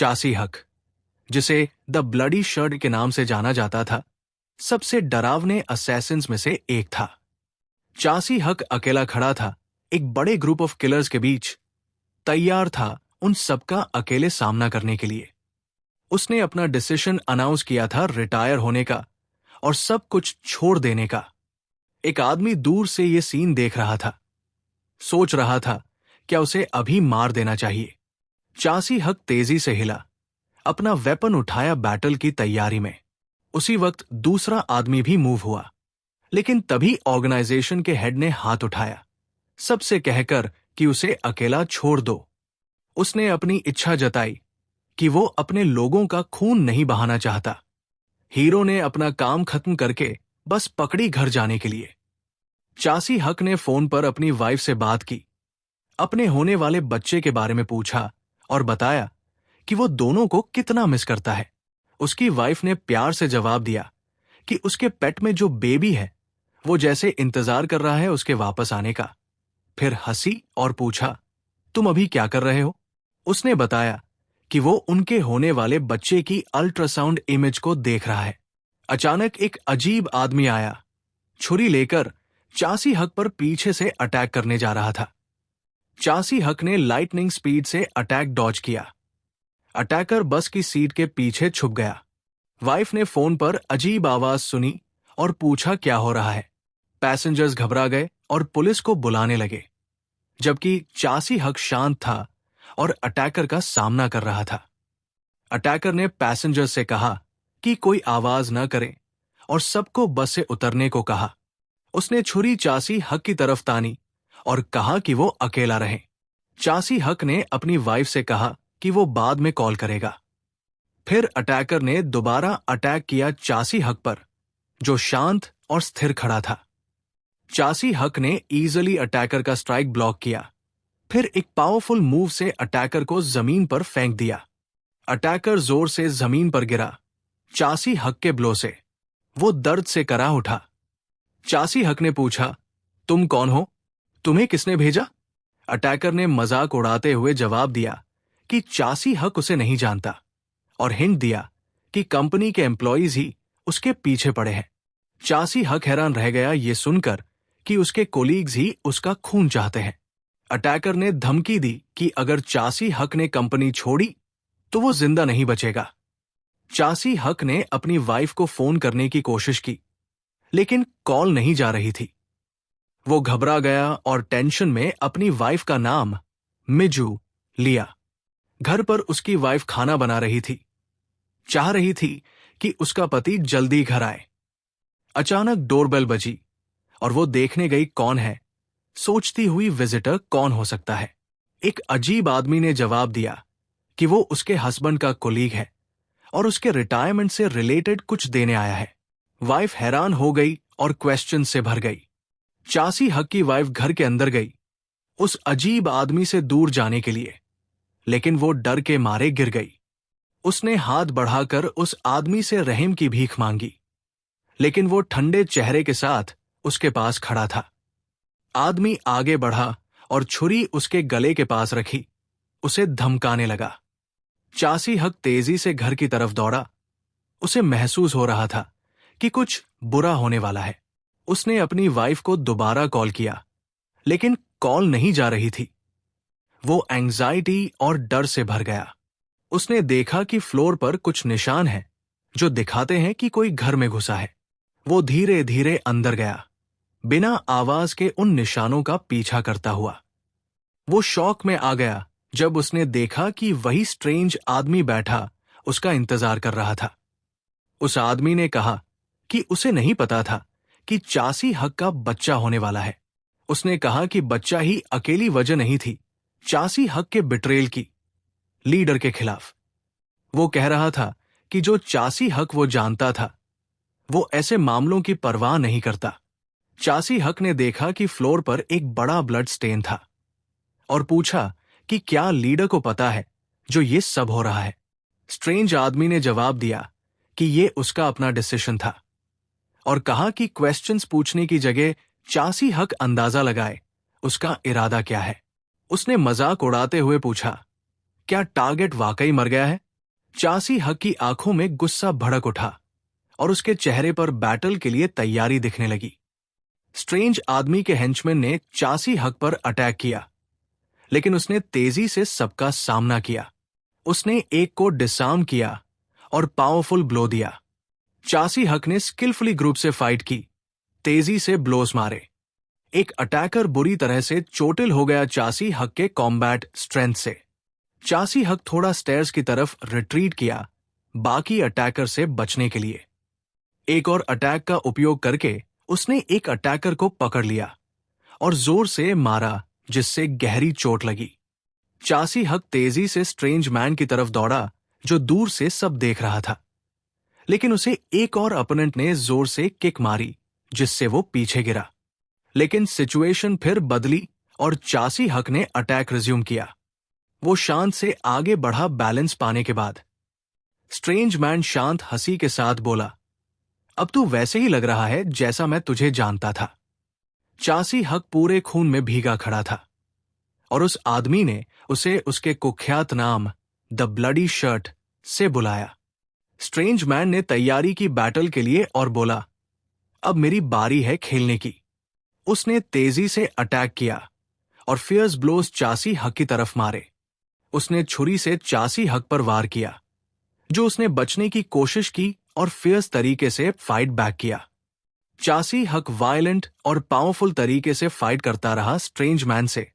चासी हक, जिसे the bloody shirt के नाम से जाना जाता था, सबसे डरावने असैसिन्स में से एक था। चासी हक अकेला खड़ा था एक बड़े ग्रुप ऑफ किलर्स के बीच, तैयार था उन सबका अकेले सामना करने के लिए। उसने अपना डिसीजन अनाउंस किया था रिटायर होने का और सब कुछ छोड़ देने का। एक आदमी दूर से ये सीन देख रहा था, सोच रहा था क्या उसे अभी मार देना चाहिए। चासी हक तेजी से हिला, अपना वेपन उठाया बैटल की तैयारी में। उसी वक्त दूसरा आदमी भी मूव हुआ, लेकिन तभी ऑर्गेनाइजेशन के हेड ने हाथ उठाया, सबसे कहकर कि उसे अकेला छोड़ दो। उसने अपनी इच्छा जताई कि वो अपने लोगों का खून नहीं बहाना चाहता। हीरो ने अपना काम खत्म करके बस पकड़ी घर जाने के लिए। चासी हक ने फोन पर अपनी वाइफ से बात की, अपने होने वाले बच्चे के बारे में पूछा और बताया कि वो दोनों को कितना मिस करता है। उसकी वाइफ ने प्यार से जवाब दिया कि उसके पेट में जो बेबी है वो जैसे इंतजार कर रहा है उसके वापस आने का। फिर हंसी और पूछा, तुम अभी क्या कर रहे हो? उसने बताया कि वो उनके होने वाले बच्चे की अल्ट्रासाउंड इमेज को देख रहा है। अचानक एक अजीब आदमी आया, छुरी लेकर चासी हक पर पीछे से अटैक करने जा रहा था। चासी हक ने लाइटनिंग स्पीड से अटैक डॉज किया। अटैकर बस की सीट के पीछे छुप गया। वाइफ ने फोन पर अजीब आवाज सुनी और पूछा क्या हो रहा है। पैसेंजर्स घबरा गए और पुलिस को बुलाने लगे, जबकि चासी हक शांत था और अटैकर का सामना कर रहा था। अटैकर ने पैसेंजर्स से कहा कि कोई आवाज न करें और सबको बस से उतरने को कहा। उसने छुरी चासी हक की तरफ तानी और कहा कि वो अकेला रहे। चासी हक ने अपनी वाइफ से कहा कि वो बाद में कॉल करेगा। फिर अटैकर ने दोबारा अटैक किया चासी हक पर, जो शांत और स्थिर खड़ा था। चासी हक ने इजीली अटैकर का स्ट्राइक ब्लॉक किया, फिर एक पावरफुल मूव से अटैकर को जमीन पर फेंक दिया। अटैकर जोर से जमीन पर गिरा, चासी हक के ब्लो से। वो दर्द से करा उठा। चासी हक ने पूछा, तुम कौन हो? तुम्हें किसने भेजा? अटैकर ने मजाक उड़ाते हुए जवाब दिया कि चासी हक उसे नहीं जानता और हिंट दिया कि कंपनी के एम्प्लॉइज ही उसके पीछे पड़े हैं। चासी हक हैरान रह गया ये सुनकर कि उसके कोलीग्स ही उसका खून चाहते हैं। अटैकर ने धमकी दी कि अगर चासी हक ने कंपनी छोड़ी तो वो जिंदा नहीं बचेगा। चासी हक ने अपनी वाइफ को फोन करने की कोशिश की, लेकिन कॉल नहीं जा रही थी। वो घबरा गया और टेंशन में अपनी वाइफ का नाम मिजू लिया। घर पर उसकी वाइफ खाना बना रही थी, चाह रही थी कि उसका पति जल्दी घर आए। अचानक डोरबेल बजी और वो देखने गई कौन है, सोचती हुई विजिटर कौन हो सकता है। एक अजीब आदमी ने जवाब दिया कि वो उसके हस्बैंड का कोलीग है और उसके रिटायरमेंट से रिलेटेड कुछ देने आया है। वाइफ हैरान हो गई और क्वेश्चन से भर गई। चासी हक की वाइफ घर के अंदर गई उस अजीब आदमी से दूर जाने के लिए, लेकिन वो डर के मारे गिर गई। उसने हाथ बढ़ाकर उस आदमी से रहम की भीख मांगी, लेकिन वो ठंडे चेहरे के साथ उसके पास खड़ा था। आदमी आगे बढ़ा और छुरी उसके गले के पास रखी, उसे धमकाने लगा। चासी हक तेजी से घर की तरफ दौड़ा। उसे महसूस हो रहा था कि कुछ बुरा होने वाला है। उसने अपनी वाइफ को दोबारा कॉल किया, लेकिन कॉल नहीं जा रही थी। वो एंजाइटी और डर से भर गया। उसने देखा कि फ्लोर पर कुछ निशान हैं जो दिखाते हैं कि कोई घर में घुसा है। वो धीरे धीरे अंदर गया, बिना आवाज के उन निशानों का पीछा करता हुआ। वो शॉक में आ गया जब उसने देखा कि वही स्ट्रेंज आदमी बैठा उसका इंतजार कर रहा था। उस आदमी ने कहा कि उसे नहीं पता था कि चासी हक का बच्चा होने वाला है। उसने कहा कि बच्चा ही अकेली वजह नहीं थी चासी हक के बिट्रेल की, लीडर के खिलाफ। वो कह रहा था कि जो चासी हक वो जानता था, वो ऐसे मामलों की परवाह नहीं करता। चासी हक ने देखा कि फ्लोर पर एक बड़ा ब्लड स्टेन था और पूछा कि क्या लीडर को पता है जो ये सब हो रहा है। स्ट्रेंज आदमी ने जवाब दिया कि ये उसका अपना डिसीजन था और कहा कि क्वेश्चंस पूछने की जगह चासी हक अंदाजा लगाए उसका इरादा क्या है। उसने मजाक उड़ाते हुए पूछा, क्या टारगेट वाकई मर गया है? चासी हक की आंखों में गुस्सा भड़क उठा और उसके चेहरे पर बैटल के लिए तैयारी दिखने लगी। स्ट्रेंज आदमी के हेंचमैन ने चासी हक पर अटैक किया, लेकिन उसने तेजी से सबका सामना किया। उसने एक को डिसआर्म किया और पावरफुल ब्लो दिया। चासी हक ने स्किलफुली ग्रुप से फाइट की, तेजी से ब्लोस मारे। एक अटैकर बुरी तरह से चोटिल हो गया चासी हक के कॉम्बैट स्ट्रेंथ से। चासी हक थोड़ा स्टेयर्स की तरफ रिट्रीट किया, बाकी अटैकर से बचने के लिए। एक और अटैक का उपयोग करके उसने एक अटैकर को पकड़ लिया और जोर से मारा, जिससे गहरी चोट लगी। चासी हक तेजी से स्ट्रेंज मैन की तरफ दौड़ा, जो दूर से सब देख रहा था, लेकिन उसे एक और अपोनेंट ने जोर से किक मारी, जिससे वो पीछे गिरा। लेकिन सिचुएशन फिर बदली और चासी हक ने अटैक रिज्यूम किया। वो शांत से आगे बढ़ा बैलेंस पाने के बाद। स्ट्रेंज मैन शांत हंसी के साथ बोला, अब तू वैसे ही लग रहा है जैसा मैं तुझे जानता था। चासी हक पूरे खून में भीगा खड़ा था और उस आदमी ने उसे उसके कुख्यात नाम द ब्लडी शर्ट से बुलाया। स्ट्रेंज मैन ने तैयारी की बैटल के लिए और बोला, अब मेरी बारी है खेलने की। उसने तेजी से अटैक किया और फियर्स ब्लोज चासी हक की तरफ मारे। उसने छुरी से चासी हक पर वार किया, जो उसने बचने की कोशिश की और फियर्स तरीके से फाइट बैक किया। चासी हक वायलेंट और पावरफुल तरीके से फाइट करता रहा स्ट्रेंज मैन से,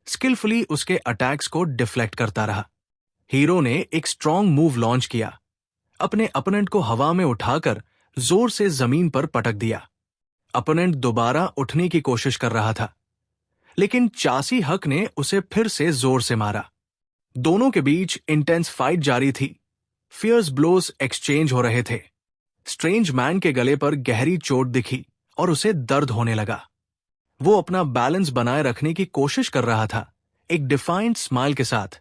स्किलफुली उसके अटैक्स को डिफ्लेक्ट करता रहा। हीरो ने एक स्ट्रॉन्ग मूव लॉन्च किया, अपने अपोनेंट को हवा में उठाकर जोर से जमीन पर पटक दिया। अपोनेंट दोबारा उठने की कोशिश कर रहा था, लेकिन चासी हक ने उसे फिर से जोर से मारा। दोनों के बीच इंटेंस फाइट जारी थी। फियर्स ब्लोज एक्सचेंज हो रहे थे। स्ट्रेंज मैन के गले पर गहरी चोट दिखी और उसे दर्द होने लगा। वो अपना बैलेंस बनाए रखने की कोशिश कर रहा था, एक डिफाइंट स्माइल के साथ,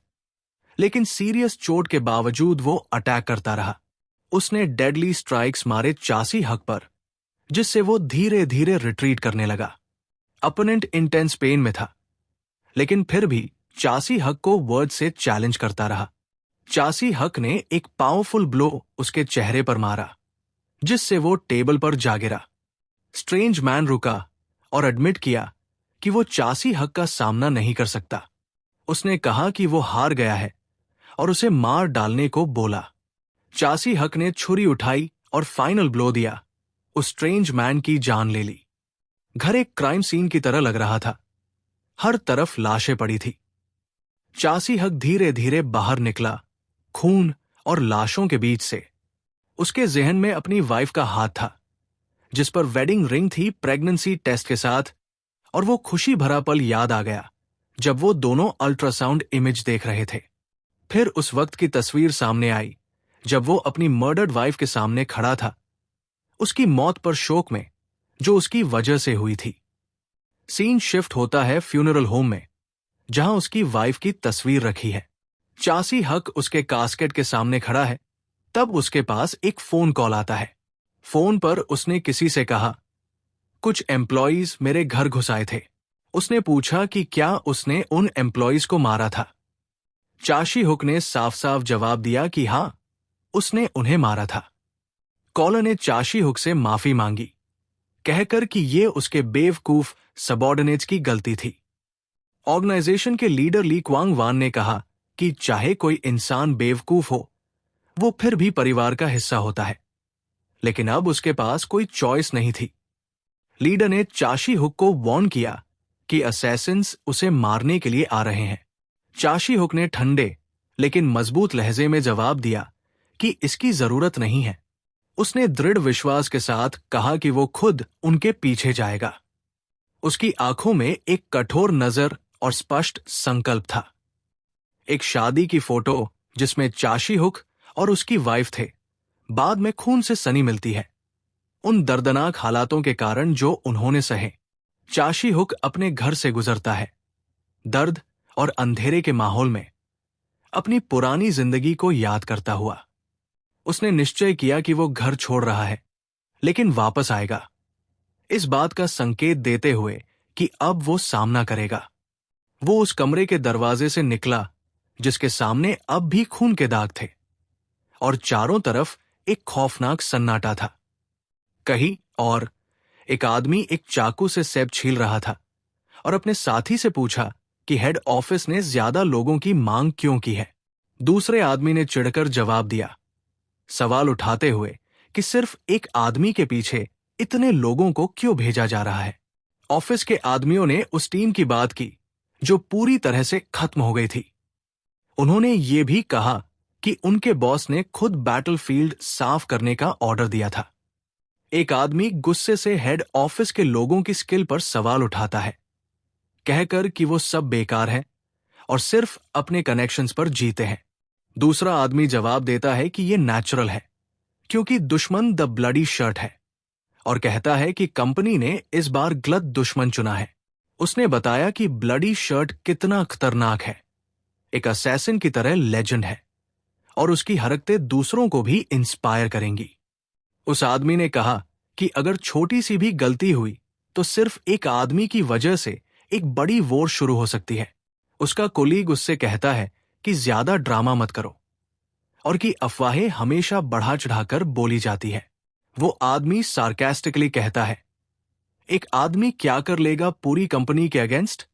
लेकिन सीरियस चोट के बावजूद वो अटैक करता रहा। उसने डेडली स्ट्राइक्स मारे चासी हक पर, जिससे वो धीरे धीरे रिट्रीट करने लगा। अपोनेंट इंटेंस पेन में था, लेकिन फिर भी चासी हक को वर्ड से चैलेंज करता रहा। चासी हक ने एक पावरफुल ब्लो उसके चेहरे पर मारा, जिससे वो टेबल पर जा गिरा। स्ट्रेंज मैन रुका और एडमिट किया कि वो चासी हक का सामना नहीं कर सकता। उसने कहा कि वो हार गया है और उसे मार डालने को बोला। चासी हक ने छुरी उठाई और फाइनल ब्लो दिया, उस स्ट्रेंज मैन की जान ले ली। घर एक क्राइम सीन की तरह लग रहा था, हर तरफ लाशें पड़ी थी। चासी हक धीरे धीरे बाहर निकला, खून और लाशों के बीच से। उसके जहन में अपनी वाइफ का हाथ था, जिस पर वेडिंग रिंग थी प्रेगनेंसी टेस्ट के साथ, और वो खुशी भरा पल याद आ गया जब वो दोनों अल्ट्रासाउंड इमेज देख रहे थे। फिर उस वक्त की तस्वीर सामने आई जब वो अपनी मर्डर्ड वाइफ के सामने खड़ा था, उसकी मौत पर शोक में, जो उसकी वजह से हुई थी। सीन शिफ्ट होता है फ्यूनरल होम में, जहां उसकी वाइफ की तस्वीर रखी है। चासी हक उसके कास्केट के सामने खड़ा है। तब उसके पास एक फोन कॉल आता है। फोन पर उसने किसी से कहा, कुछ एम्प्लॉइज मेरे घर घुस आए थे। उसने पूछा कि क्या उसने उन एम्प्लॉइज को मारा था। चाशी हुक ने साफ साफ जवाब दिया कि हां, उसने उन्हें मारा था। कॉलर ने चाशी हुक से माफी मांगी, कहकर कि ये उसके बेवकूफ सबॉर्डिनेट्स की गलती थी। ऑर्गेनाइजेशन के लीडर ली क्वांग वान ने कहा कि चाहे कोई इंसान बेवकूफ हो, वो फिर भी परिवार का हिस्सा होता है, लेकिन अब उसके पास कोई चॉइस नहीं थी। लीडर ने चाशी हुक को वार्न किया कि असैसिन्स उसे मारने के लिए आ रहे हैं। चाशी हुक ने ठंडे लेकिन मजबूत लहजे में जवाब दिया कि इसकी जरूरत नहीं है। उसने दृढ़ विश्वास के साथ कहा कि वो खुद उनके पीछे जाएगा। उसकी आंखों में एक कठोर नजर और स्पष्ट संकल्प था। एक शादी की फोटो जिसमें चाशी हुक और उसकी वाइफ थे, बाद में खून से सनी मिलती है, उन दर्दनाक हालातों के कारण जो उन्होंने सहे। चाशी हुक अपने घर से गुजरता है, दर्द और अंधेरे के माहौल में, अपनी पुरानी जिंदगी को याद करता हुआ। उसने निश्चय किया कि वो घर छोड़ रहा है, लेकिन वापस आएगा, इस बात का संकेत देते हुए कि अब वो सामना करेगा। वो उस कमरे के दरवाजे से निकला जिसके सामने अब भी खून के दाग थे। और चारों तरफ एक खौफनाक सन्नाटा था। कहीं और एक आदमी एक चाकू से सेब छील रहा था और अपने साथी से पूछा कि हेड ऑफिस ने ज्यादा लोगों की मांग क्यों की है। दूसरे आदमी ने चिढ़कर जवाब दिया, सवाल उठाते हुए कि सिर्फ एक आदमी के पीछे इतने लोगों को क्यों भेजा जा रहा है। ऑफिस के आदमियों ने उस टीम की बात की जो पूरी तरह से खत्म हो गई थी। उन्होंने ये भी कहा कि उनके बॉस ने खुद बैटलफील्ड साफ करने का ऑर्डर दिया था। एक आदमी गुस्से से हेड ऑफिस के लोगों की स्किल पर सवाल उठाता है, कहकर कि वो सब बेकार है और सिर्फ अपने कनेक्शंस पर जीते हैं। दूसरा आदमी जवाब देता है कि ये नेचुरल है क्योंकि दुश्मन द ब्लडी शर्ट है, और कहता है कि कंपनी ने इस बार गलत दुश्मन चुना है। उसने बताया कि ब्लडी शर्ट कितना खतरनाक है, एक असैसिन की तरह लेजेंड है और उसकी हरकतें दूसरों को भी इंस्पायर करेंगी। उस आदमी ने कहा कि अगर छोटी सी भी गलती हुई तो सिर्फ एक आदमी की वजह से एक बड़ी वॉर शुरू हो सकती है। उसका कोलीग उससे कहता है कि ज्यादा ड्रामा मत करो और कि अफवाहें हमेशा बढ़ा चढ़ाकर बोली जाती है। वो आदमी सार्कास्टिकली कहता है, एक आदमी क्या कर लेगा पूरी कंपनी के अगेंस्ट।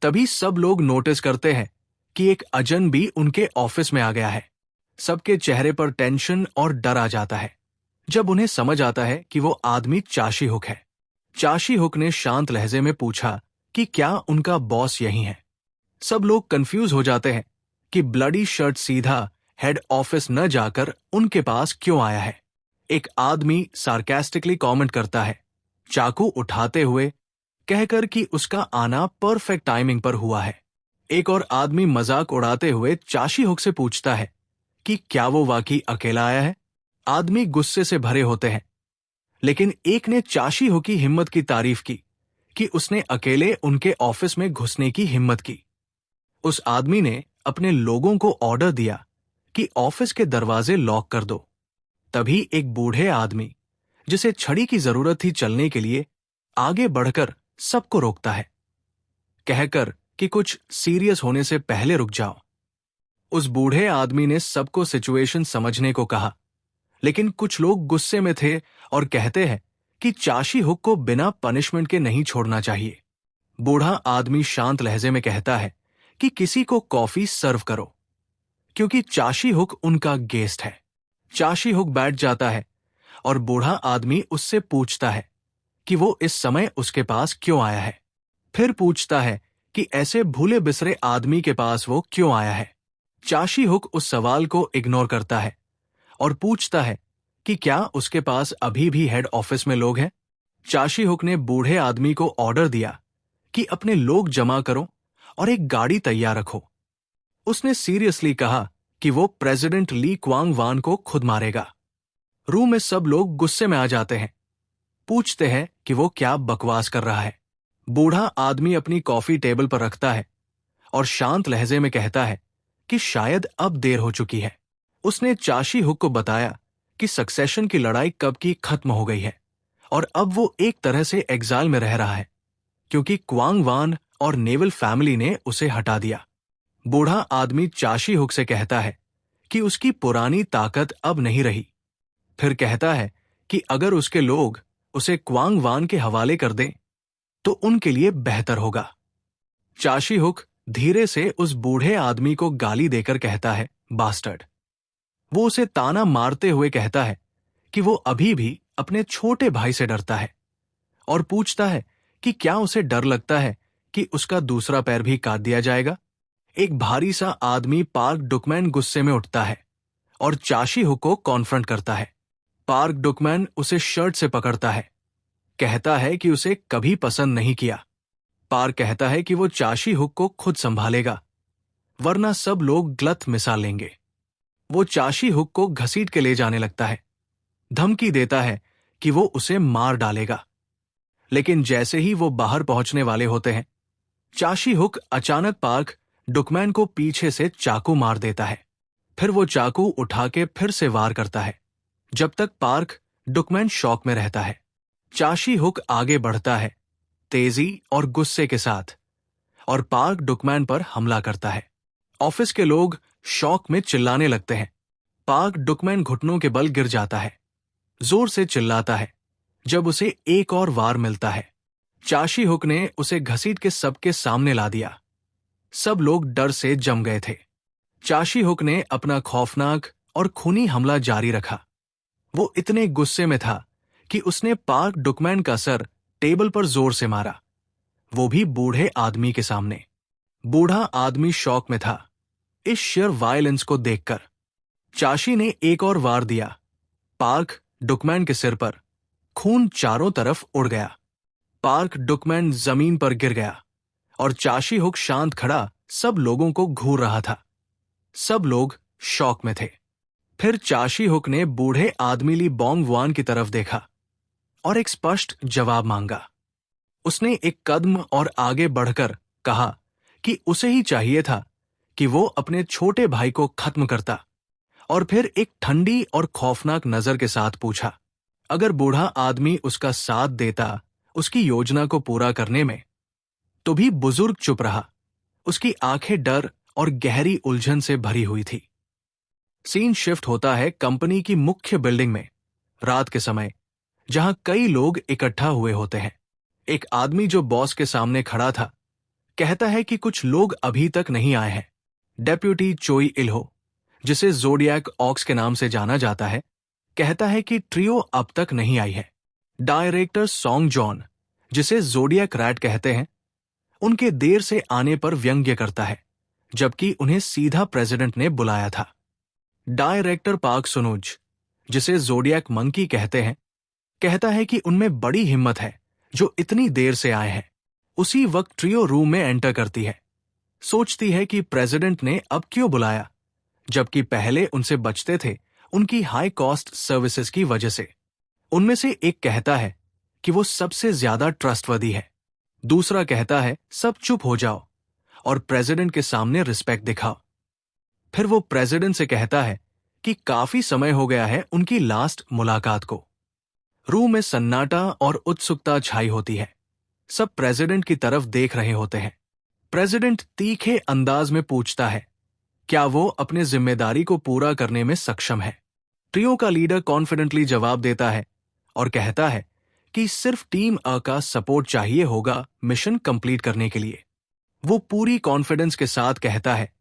तभी सब लोग नोटिस करते हैं कि एक अजनबी उनके ऑफिस में आ गया है। सबके चेहरे पर टेंशन और डर आ जाता है जब उन्हें समझ आता है कि वो आदमी चाशी हुक है। चाशी हुक ने शांत लहजे में पूछा कि क्या उनका बॉस यही है। सब लोग कंफ्यूज हो जाते हैं कि ब्लडी शर्ट सीधा हेड ऑफिस न जाकर उनके पास क्यों आया है। एक आदमी सार्कास्टिकली कमेंट करता है, चाकू उठाते हुए, कहकर कि उसका आना परफेक्ट टाइमिंग पर हुआ है। एक और आदमी मजाक उड़ाते हुए चाशी हुक से पूछता है कि क्या वो वाकई अकेला आया है। आदमी गुस्से से भरे होते हैं, लेकिन एक ने चाशी हुक की हिम्मत की तारीफ की कि उसने अकेले उनके ऑफिस में घुसने की हिम्मत की। उस आदमी ने अपने लोगों को ऑर्डर दिया कि ऑफिस के दरवाजे लॉक कर दो। तभी एक बूढ़े आदमी, जिसे छड़ी की जरूरत थी चलने के लिए, आगे बढ़कर सबको रोकता है, कहकर कि कुछ सीरियस होने से पहले रुक जाओ। उस बूढ़े आदमी ने सबको सिचुएशन समझने को कहा, लेकिन कुछ लोग गुस्से में थे और कहते हैं कि चाशी हुक को बिना पनिशमेंट के नहीं छोड़ना चाहिए। बूढ़ा आदमी शांत लहजे में कहता है कि किसी को कॉफी सर्व करो, क्योंकि चाशी हुक उनका गेस्ट है। चाशी हुक बैठ जाता है और बूढ़ा आदमी उससे पूछता है कि वो इस समय उसके पास क्यों आया है। फिर पूछता है कि ऐसे भूले बिसरे आदमी के पास वो क्यों आया है। चाशी हुक उस सवाल को इग्नोर करता है और पूछता है कि क्या उसके पास अभी भी हेड ऑफिस में लोग हैं। चाशी हुक ने बूढ़े आदमी को ऑर्डर दिया कि अपने लोग जमा करो और एक गाड़ी तैयार रखो। उसने सीरियसली कहा कि वो प्रेसिडेंट ली क्वांग वान को खुद मारेगा। रूम में सब लोग गुस्से में आ जाते हैं, पूछते हैं कि वो क्या बकवास कर रहा है। बूढ़ा आदमी अपनी कॉफी टेबल पर रखता है और शांत लहजे में कहता है कि शायद अब देर हो चुकी है। उसने चाशी हुक को बताया कि सक्सेशन की लड़ाई कब की खत्म हो गई है और अब वो एक तरह से एग्जाइल में रह रहा है क्योंकि क्वांग वान और नेवल फैमिली ने उसे हटा दिया। बूढ़ा आदमी चाशी हुक से कहता है कि उसकी पुरानी ताकत अब नहीं रही। फिर कहता है कि अगर उसके लोग उसे क्वांग वान के हवाले कर दें तो उनके लिए बेहतर होगा। चाशी हुक धीरे से उस बूढ़े आदमी को गाली देकर कहता है, बास्टर्ड। वो उसे ताना मारते हुए कहता है कि वो अभी भी अपने छोटे भाई से डरता है और पूछता है कि क्या उसे डर लगता है कि उसका दूसरा पैर भी काट दिया जाएगा। एक भारी सा आदमी पार्क डुकमैन गुस्से में उठता है और चाशी हुक को कॉन्फ्रंट करता है। पार्क डुकमैन उसे शर्ट से पकड़ता है, कहता है कि उसे कभी पसंद नहीं किया। पार्क कहता है कि वो चाशी हुक को खुद संभालेगा, वरना सब लोग गलत मिसाल लेंगे। वो चाशी हुक को घसीट के ले जाने लगता है, धमकी देता है कि वो उसे मार डालेगा। लेकिन जैसे ही वो बाहर पहुंचने वाले होते हैं, चाशी हुक अचानक पार्क डुकमैन को पीछे से चाकू मार देता है। फिर वो चाकू उठा के फिर से वार करता है, जब तक पार्क डुकमैन शॉक में रहता है। चाशी हुक आगे बढ़ता है, तेजी और गुस्से के साथ, और पार्क डुकमैन पर हमला करता है। ऑफिस के लोग शॉक में चिल्लाने लगते हैं, पार्क डुकमैन घुटनों के बल गिर जाता है, जोर से चिल्लाता है जब उसे एक और वार मिलता है। चाशी हुक ने उसे घसीट के सबके सामने ला दिया। सब लोग डर से जम गए थे। चाशी हुक ने अपना खौफनाक और खूनी हमला जारी रखा। वो इतने गुस्से में था कि उसने पार्क डुकमैन का सर टेबल पर जोर से मारा, वो भी बूढ़े आदमी के सामने। बूढ़ा आदमी शॉक में था इस शेयर वायलेंस को देखकर। चाशी ने एक और वार दिया। पार्क डुकमैन के सिर पर खून चारों तरफ उड़ गया। पार्क डुकमैन जमीन पर गिर गया और चाशी हुक शांत खड़ा सब लोगों को घूर रहा था। सब लोग शॉक में थे। फिर चाशी हुक ने बूढ़े आदमी ली बोंग वान की तरफ देखा और एक स्पष्ट जवाब मांगा। उसने एक कदम और आगे बढ़कर कहा कि उसे ही चाहिए था कि वो अपने छोटे भाई को खत्म करता, और फिर एक ठंडी और खौफनाक नजर के साथ पूछा, अगर बूढ़ा आदमी उसका साथ देता उसकी योजना को पूरा करने में। तो भी बुजुर्ग चुप रहा। उसकी आंखें डर और गहरी उलझन से भरी हुई थी। सीन शिफ्ट होता है कंपनी की मुख्य बिल्डिंग में, रात के समय, जहां कई लोग इकट्ठा हुए होते हैं। एक आदमी जो बॉस के सामने खड़ा था कहता है कि कुछ लोग अभी तक नहीं आए हैं। डेप्यूटी चोई इल्हो, जिसे जोडियक ऑक्स के नाम से जाना जाता है, कहता है कि ट्रियो अब तक नहीं आई है। डायरेक्टर सॉन्ग जॉन, जिसे जोडियक रैट कहते हैं, उनके देर से आने पर व्यंग्य करता है, जबकि उन्हें सीधा प्रेसिडेंट ने बुलाया था। डायरेक्टर पार्क सुनुज, जिसे जोडियक मंकी कहते हैं, कहता है कि उनमें बड़ी हिम्मत है जो इतनी देर से आए हैं। उसी वक्त ट्रियो रूम में एंटर करती है। सोचती है कि प्रेसिडेंट ने अब क्यों बुलाया, जबकि पहले उनसे बचते थे उनकी हाई कॉस्ट सर्विसेज की वजह से। उनमें से एक कहता है कि वो सबसे ज्यादा ट्रस्टवर्दी है। दूसरा कहता है सब चुप हो जाओ और प्रेसिडेंट के सामने रिस्पेक्ट दिखाओ। फिर वो प्रेसिडेंट से कहता है कि काफी समय हो गया है उनकी लास्ट मुलाकात को। रूम में सन्नाटा और उत्सुकता छाई होती है। सब प्रेसिडेंट की तरफ देख रहे होते हैं। प्रेसिडेंट तीखे अंदाज में पूछता है, क्या वो अपने जिम्मेदारी को पूरा करने में सक्षम है? ट्रियो का लीडर कॉन्फिडेंटली जवाब देता है और कहता है कि सिर्फ टीम अ का सपोर्ट चाहिए होगा मिशन कंप्लीट करने के लिए। वो पूरी कॉन्फिडेंस के साथ कहता है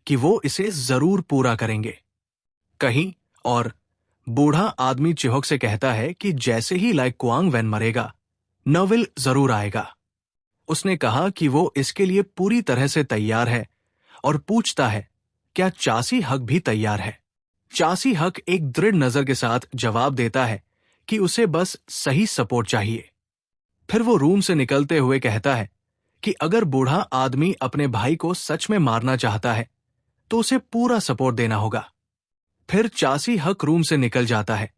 कि वो इसे जरूर पूरा करेंगे। कहीं और बूढ़ा आदमी चिहोक से कहता है कि जैसे ही लाइक कुआंग वैन मरेगा, नविल जरूर आएगा। उसने कहा कि वो इसके लिए पूरी तरह से तैयार है और पूछता है, क्या चासी हक भी तैयार है? चासी हक एक दृढ़ नजर के साथ जवाब देता है कि उसे बस सही सपोर्ट चाहिए। फिर वो रूम से निकलते हुए कहता है कि अगर बूढ़ा आदमी अपने भाई को सच में मारना चाहता है तो उसे पूरा सपोर्ट देना होगा। फिर चासी हक रूम से निकल जाता है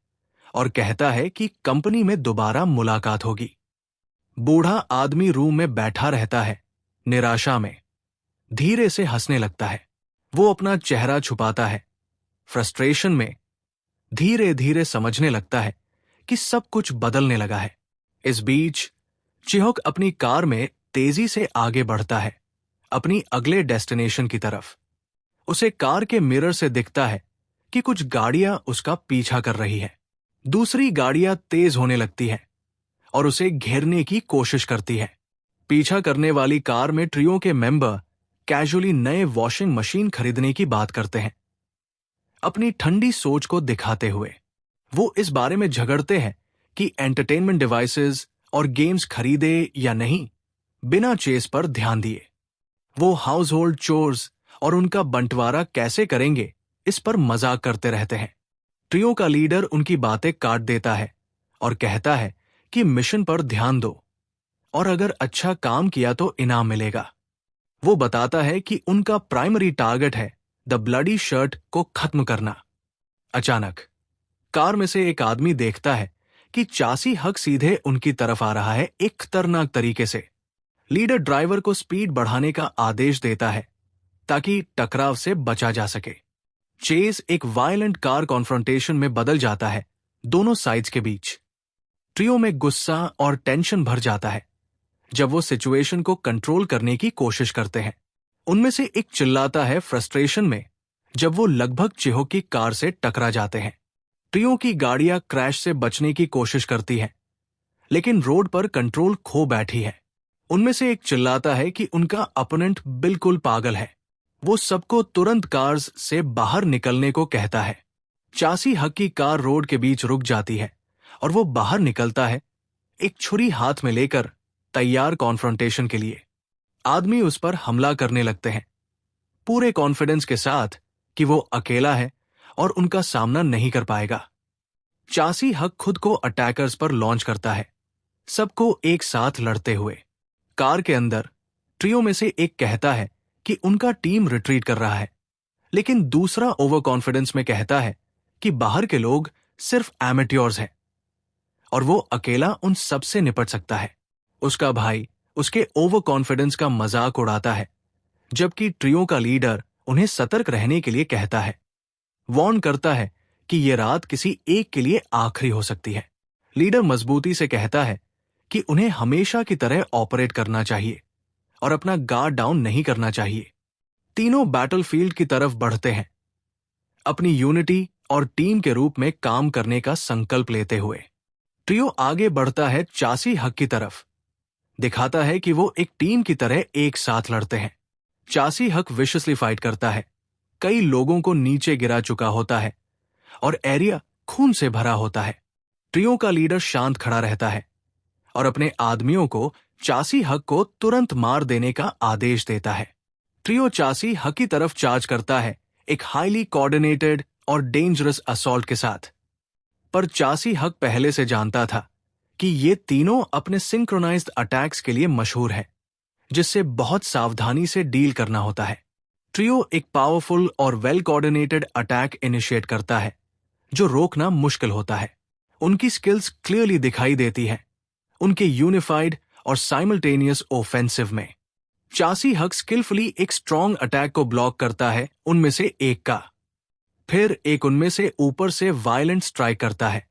और कहता है कि कंपनी में दोबारा मुलाकात होगी। बूढ़ा आदमी रूम में बैठा रहता है, निराशा में। धीरे से हंसने लगता है। वो अपना चेहरा छुपाता है। फ्रस्ट्रेशन में धीरे धीरे समझने लगता है कि सब कुछ बदलने लगा है। इस बीच चिहोक अपनी कार में तेजी से आगे बढ़ता है, अपनी अगले डेस्टिनेशन की तरफ। उसे कार के मिरर से दिखता है कि कुछ गाड़ियां उसका पीछा कर रही है। दूसरी गाड़ियां तेज होने लगती है और उसे घेरने की कोशिश करती है। पीछा करने वाली कार में ट्रियो के मेंबर कैजुअली नए वॉशिंग मशीन खरीदने की बात करते हैं। अपनी ठंडी सोच को दिखाते हुए वो इस बारे में झगड़ते हैं कि एंटरटेनमेंट डिवाइसेस और गेम्स खरीदे या नहीं, बिना चेस पर ध्यान दिए। वो हाउस होल्ड चोर्स और उनका बंटवारा कैसे करेंगे, इस पर मजाक करते रहते हैं। ट्रियो का लीडर उनकी बातें काट देता है और कहता है कि मिशन पर ध्यान दो और अगर अच्छा काम किया तो इनाम मिलेगा। वो बताता है कि उनका प्राइमरी टारगेट है द ब्लडी शर्ट को खत्म करना। अचानक कार में से एक आदमी देखता है कि चासी हक सीधे उनकी तरफ आ रहा है, एक खतरनाक तरीके से। लीडर ड्राइवर को स्पीड बढ़ाने का आदेश देता है ताकि टकराव से बचा जा सके। चेस एक वायलेंट कार कॉन्फ्रंटेशन में बदल जाता है दोनों साइड्स के बीच। ट्रियो में गुस्सा और टेंशन भर जाता है जब वो सिचुएशन को कंट्रोल करने की कोशिश करते हैं। उनमें से एक चिल्लाता है फ्रस्ट्रेशन में, जब वो लगभग चिहोक की कार से टकरा जाते हैं। ट्रियो की गाड़ियां क्रैश से बचने की कोशिश करती हैं, लेकिन रोड पर कंट्रोल खो बैठी है। उनमें से एक चिल्लाता है कि उनका अपोनेंट बिल्कुल पागल है। वो सबको तुरंत कार्स से बाहर निकलने को कहता है। चासी हक की कार रोड के बीच रुक जाती है और वो बाहर निकलता है, एक छुरी हाथ में लेकर, तैयार कॉन्फ्रंटेशन के लिए। आदमी उस पर हमला करने लगते हैं, पूरे कॉन्फिडेंस के साथ कि वो अकेला है और उनका सामना नहीं कर पाएगा। चासी हक खुद को अटैकर्स पर लॉन्च करता है, सबको एक साथ लड़ते हुए। कार के अंदर ट्रियो में से एक कहता है कि उनका टीम रिट्रीट कर रहा है, लेकिन दूसरा ओवर कॉन्फिडेंस में कहता है कि बाहर के लोग सिर्फ एमेट्योर्स हैं और वो अकेला उन सबसे निपट सकता है। उसका भाई उसके ओवर कॉन्फिडेंस का मजाक उड़ाता है, जबकि ट्रियो का लीडर उन्हें सतर्क रहने के लिए कहता है, वार्न करता है कि यह रात किसी एक के लिए आखिरी हो सकती है। लीडर मजबूती से कहता है कि उन्हें हमेशा की तरह ऑपरेट करना चाहिए और अपना गार्ड डाउन नहीं करना चाहिए। तीनों बैटलफील्ड की तरफ बढ़ते हैं, अपनी यूनिटी और टीम के रूप में काम करने का संकल्प लेते हुए। ट्रियो आगे बढ़ता है चासी हक की तरफ, दिखाता है कि वो एक टीम की तरह एक साथ लड़ते हैं। चासी हक विशसली फाइट करता है, कई लोगों को नीचे गिरा चुका होता है और एरिया खून से भरा होता है। ट्रियो का लीडर शांत खड़ा रहता है और अपने आदमियों को चासी हक को तुरंत मार देने का आदेश देता है। ट्रियो चासी हक की तरफ चार्ज करता है, एक हाईली कोऑर्डिनेटेड और डेंजरस असॉल्ट के साथ। पर चासी हक पहले से जानता था कि ये तीनों अपने सिंक्रोनाइज्ड अटैक्स के लिए मशहूर हैं, जिससे बहुत सावधानी से डील करना होता है। ट्रियो एक पावरफुल और वेल कोऑर्डिनेटेड अटैक इनिशिएट करता है, जो रोकना मुश्किल होता है। उनकी स्किल्स क्लियरली दिखाई देती हैं, उनके यूनिफाइड और साइमल्टेनियस ऑफेंसिव में। चासी हक स्किलफुली एक स्ट्रॉन्ग अटैक को ब्लॉक करता है उनमें से एक का, फिर एक उनमें से ऊपर से वायलेंट स्ट्राइक करता है,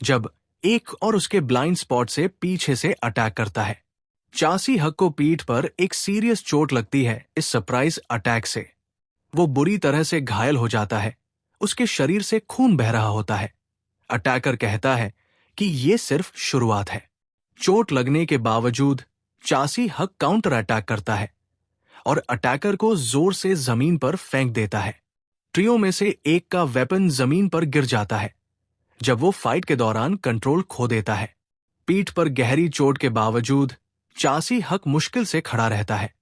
जब एक और उसके ब्लाइंड स्पॉट से पीछे से अटैक करता है। चासी हक को पीठ पर एक सीरियस चोट लगती है इस सरप्राइज अटैक से। वो बुरी तरह से घायल हो जाता है, उसके शरीर से खून बह रहा होता है। अटैकर कहता है कि ये सिर्फ शुरुआत है। चोट लगने के बावजूद चासी हक काउंटर अटैक करता है और अटैकर को जोर से जमीन पर फेंक देता है। ट्रियो में से एक का वेपन जमीन पर गिर जाता है जब वो फाइट के दौरान कंट्रोल खो देता है। पीठ पर गहरी चोट के बावजूद चासी हक मुश्किल से खड़ा रहता है,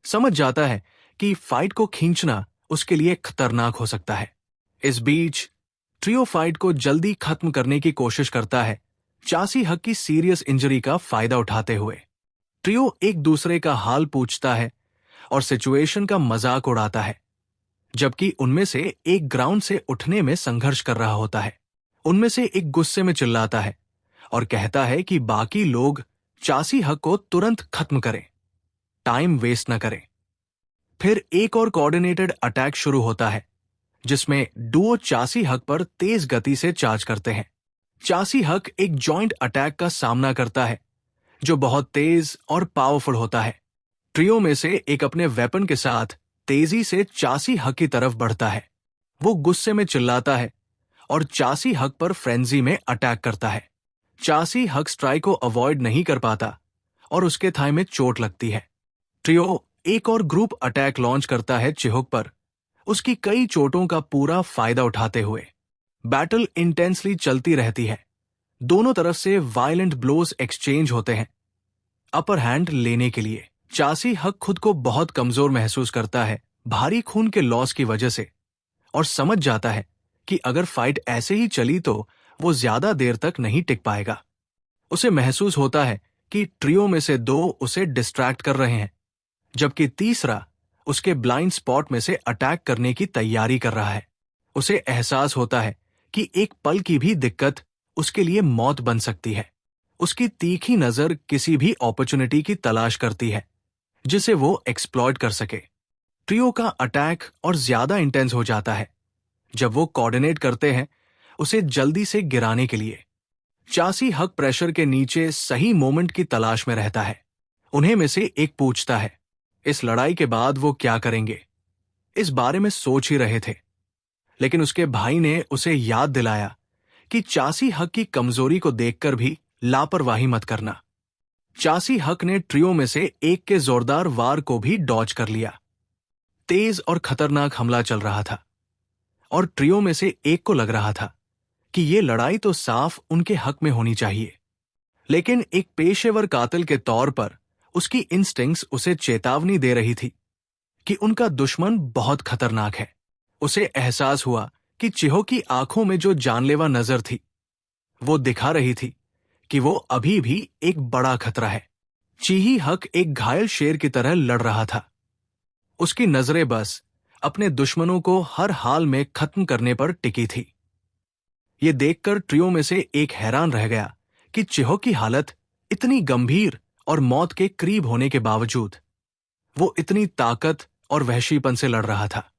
समझ जाता है कि फाइट को खींचना उसके लिए खतरनाक हो सकता है। इस बीच ट्रियो फाइट को जल्दी खत्म करने की कोशिश करता है, चासी हक की सीरियस इंजरी का फायदा उठाते हुए। ट्रियो एक दूसरे का हाल पूछता है और सिचुएशन का मजाक उड़ाता है, जबकि उनमें से एक ग्राउंड से उठने में संघर्ष कर रहा होता है। उनमें से एक गुस्से में चिल्लाता है और कहता है कि बाकी लोग चासी हक को तुरंत खत्म करें, टाइम वेस्ट न करें। फिर एक और कोऑर्डिनेटेड अटैक शुरू होता है, जिसमें डुओ चासी हक पर तेज गति से चार्ज करते हैं। चासी हक एक जॉइंट अटैक का सामना करता है, जो बहुत तेज और पावरफुल होता है। ट्रियो में से एक अपने वेपन के साथ तेजी से चासी हक की तरफ बढ़ता है। वो गुस्से में चिल्लाता है और चासी हक पर फ्रेंजी में अटैक करता है। चासी हक स्ट्राइक को अवॉइड नहीं कर पाता और उसके थाई में चोट लगती है। ट्रियो एक और ग्रुप अटैक लॉन्च करता है चिहुक पर, उसकी कई चोटों का पूरा फायदा उठाते हुए। बैटल इंटेंसली चलती रहती है, दोनों तरफ से वायलेंट ब्लोज एक्सचेंज होते हैं अपर हैंड लेने के लिए। चासी हक खुद को बहुत कमजोर महसूस करता है भारी खून के लॉस की वजह से, और समझ जाता है कि अगर फाइट ऐसे ही चली तो वो ज्यादा देर तक नहीं टिक पाएगा। उसे महसूस होता है कि ट्रियो में से दो उसे डिस्ट्रैक्ट कर रहे हैं, जबकि तीसरा उसके ब्लाइंड स्पॉट में से अटैक करने की तैयारी कर रहा है। उसे एहसास होता है कि एक पल की भी दिक्कत उसके लिए मौत बन सकती है। उसकी तीखी नजर किसी भी अपॉर्चुनिटी की तलाश करती है जिसे वो एक्सप्लॉइट कर सके। ट्रियो का अटैक और ज्यादा इंटेंस हो जाता है जब वो कोऑर्डिनेट करते हैं उसे जल्दी से गिराने के लिए। चासी हक प्रेशर के नीचे सही मोमेंट की तलाश में रहता है। उन्हें में से एक पूछता है, इस लड़ाई के बाद वो क्या करेंगे? इस बारे में सोच ही रहे थे, लेकिन उसके भाई ने उसे याद दिलाया कि चासी हक की कमजोरी को देखकर भी लापरवाही मत करना। चासी हक ने ट्रियो में से एक के जोरदार वार को भी डॉज कर लिया। तेज और खतरनाक हमला चल रहा था और ट्रियो में से एक को लग रहा था कि यह लड़ाई तो साफ उनके हक में होनी चाहिए, लेकिन एक पेशेवर कातिल के तौर पर उसकी इंस्टिंक्ट्स उसे चेतावनी दे रही थी कि उनका दुश्मन बहुत खतरनाक है। उसे एहसास हुआ कि चिहो की आंखों में जो जानलेवा नजर थी वो दिखा रही थी कि वो अभी भी एक बड़ा खतरा है। चीही हक एक घायल शेर की तरह लड़ रहा था। उसकी नजरें बस अपने दुश्मनों को हर हाल में खत्म करने पर टिकी थी। ये देखकर ट्रियो में से एक हैरान रह गया कि चिहो की हालत इतनी गंभीर और मौत के करीब होने के बावजूद वो इतनी ताकत और वहशीपन से लड़ रहा था।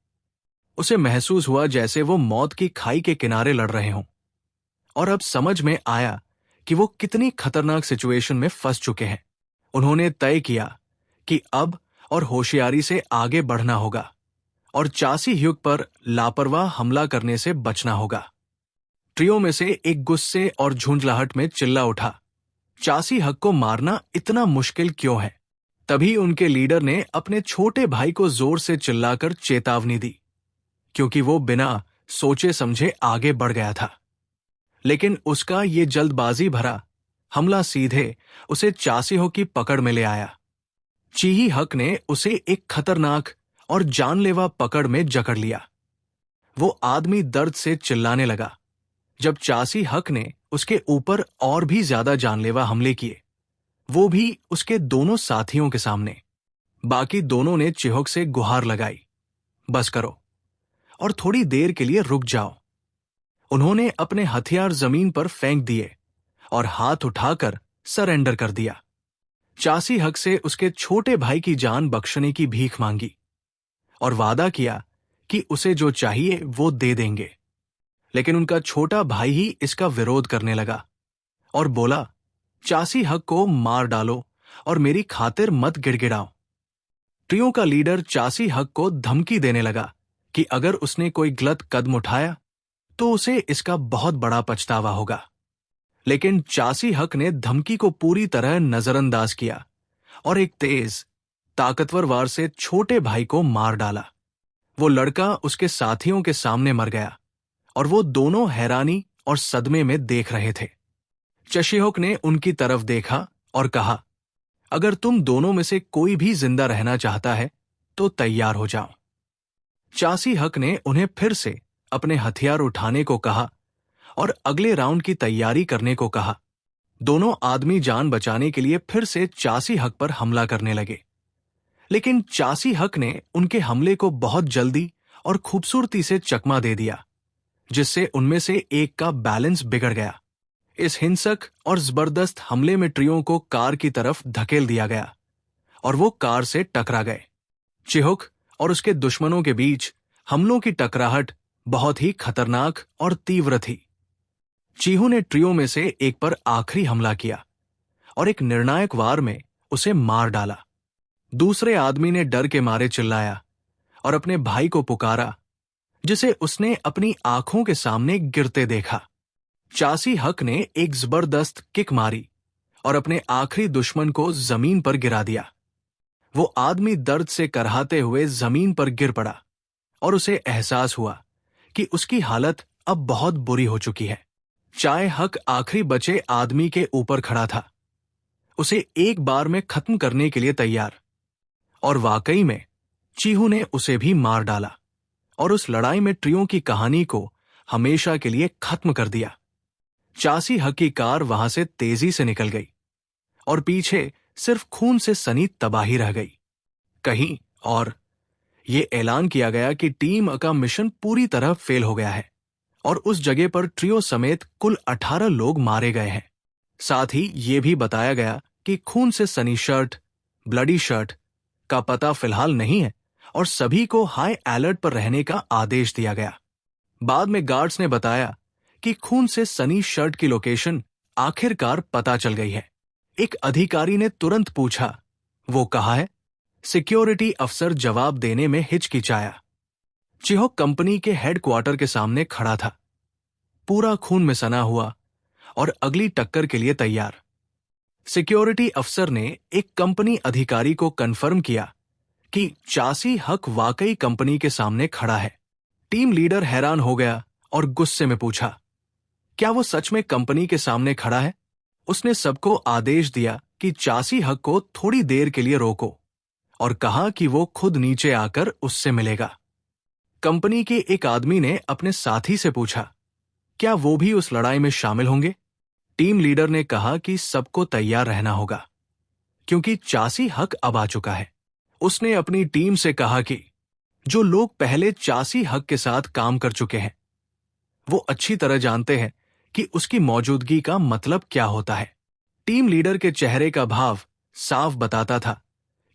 उसे महसूस हुआ जैसे वो मौत की खाई के किनारे लड़ रहे हों, और अब समझ में आया कि वो कितनी खतरनाक सिचुएशन में फंस चुके हैं। उन्होंने तय किया कि अब और होशियारी से आगे बढ़ना होगा और चासी ह्यूग पर लापरवाह हमला करने से बचना होगा। ट्रियो में से एक गुस्से और झुंझलाहट में चिल्ला उठा, चासी हक को मारना इतना मुश्किल क्यों है? तभी उनके लीडर ने अपने छोटे भाई को जोर से चिल्लाकर चेतावनी दी, क्योंकि वो बिना सोचे समझे आगे बढ़ गया था। लेकिन उसका ये जल्दबाजी भरा हमला सीधे उसे चासीहो की पकड़ में ले आया। चीही हक ने उसे एक खतरनाक और जानलेवा पकड़ में जकड़ लिया। वो आदमी दर्द से चिल्लाने लगा जब चासी हक ने उसके ऊपर और भी ज्यादा जानलेवा हमले किए, वो भी उसके दोनों साथियों के सामने। बाकी दोनों ने चिहोक से गुहार लगाई, बस करो और थोड़ी देर के लिए रुक जाओ। उन्होंने अपने हथियार जमीन पर फेंक दिए और हाथ उठाकर सरेंडर कर दिया। चासी हक से उसके छोटे भाई की जान बख्शने की भीख मांगी और वादा किया कि उसे जो चाहिए वो दे देंगे। लेकिन उनका छोटा भाई ही इसका विरोध करने लगा और बोला, चासी हक को मार डालो और मेरी खातिर मत गिड़गिड़ाओ। ट्रियो का लीडर चासी हक को धमकी देने लगा कि अगर उसने कोई गलत कदम उठाया तो उसे इसका बहुत बड़ा पछतावा होगा। लेकिन चासी हक ने धमकी को पूरी तरह नजरअंदाज किया और एक तेज, ताकतवर वार से छोटे भाई को मार डाला। वो लड़का उसके साथियों के सामने मर गया और वो दोनों हैरानी और सदमे में देख रहे थे। चशीहोक ने उनकी तरफ देखा और कहा, अगर तुम दोनों में से कोई भी जिंदा रहना चाहता है तो तैयार हो जाओ। चासी हक ने उन्हें फिर से अपने हथियार उठाने को कहा और अगले राउंड की तैयारी करने को कहा। दोनों आदमी जान बचाने के लिए फिर से चासी हक पर हमला करने लगे, लेकिन चासी हक ने उनके हमले को बहुत जल्दी और खूबसूरती से चकमा दे दिया, जिससे उनमें से एक का बैलेंस बिगड़ गया। इस हिंसक और जबरदस्त हमले में ट्रियो को कार की तरफ धकेल दिया गया और वो कार से टकरा गए। चिहुक और उसके दुश्मनों के बीच हमलों की टकराहट बहुत ही खतरनाक और तीव्र थी। चीहू ने ट्रियो में से एक पर आखिरी हमला किया और एक निर्णायक वार में उसे मार डाला। दूसरे आदमी ने डर के मारे चिल्लाया और अपने भाई को पुकारा, जिसे उसने अपनी आंखों के सामने गिरते देखा। चासी हक ने एक जबरदस्त किक मारी और अपने आखिरी दुश्मन को जमीन पर गिरा दिया। वो आदमी दर्द से करहाते हुए जमीन पर गिर पड़ा और उसे एहसास हुआ कि उसकी हालत अब बहुत बुरी हो चुकी है। चाय हक आखिरी बचे आदमी के ऊपर खड़ा था, उसे एक बार में खत्म करने के लिए तैयार। और वाकई में चीहू ने उसे भी मार डाला और उस लड़ाई में ट्रियो की कहानी को हमेशा के लिए खत्म कर दिया। चासी हक की कार वहां से तेजी से निकल गई और पीछे सिर्फ खून से सनी तबाही रह गई। कहीं और यह ऐलान किया गया कि टीम का मिशन पूरी तरह फेल हो गया है और उस जगह पर ट्रियो समेत कुल 18 लोग मारे गए हैं। साथ ही यह भी बताया गया कि खून से सनी शर्ट, ब्लडी शर्ट का पता फिलहाल नहीं है और सभी को हाई अलर्ट पर रहने का आदेश दिया गया। बाद में गार्ड्स ने बताया कि खून से सनी शर्ट की लोकेशन आखिरकार पता चल गई है। एक अधिकारी ने तुरंत पूछा, वो कहाँ है? सिक्योरिटी अफसर जवाब देने में हिचकिचाया चिहोक कंपनी के हेडक्वार्टर के सामने खड़ा था, पूरा खून में सना हुआ और अगली टक्कर के लिए तैयार। सिक्योरिटी अफसर ने एक कंपनी अधिकारी को कंफर्म किया कि चासी हक वाकई कंपनी के सामने खड़ा है। टीम लीडर हैरान हो गया और गुस्से में पूछा, क्या वो सच में कंपनी के सामने खड़ा है? उसने सबको आदेश दिया कि चासी हक को थोड़ी देर के लिए रोको और कहा कि वो खुद नीचे आकर उससे मिलेगा। कंपनी के एक आदमी ने अपने साथी से पूछा, क्या वो भी उस लड़ाई में शामिल होंगे? टीम लीडर ने कहा कि सबको तैयार रहना होगा क्योंकि चासी हक अब आ चुका है। उसने अपनी टीम से कहा कि जो लोग पहले चासी हक के साथ काम कर चुके हैं वो अच्छी तरह जानते हैं कि उसकी मौजूदगी का मतलब क्या होता है। टीम लीडर के चेहरे का भाव साफ बताता था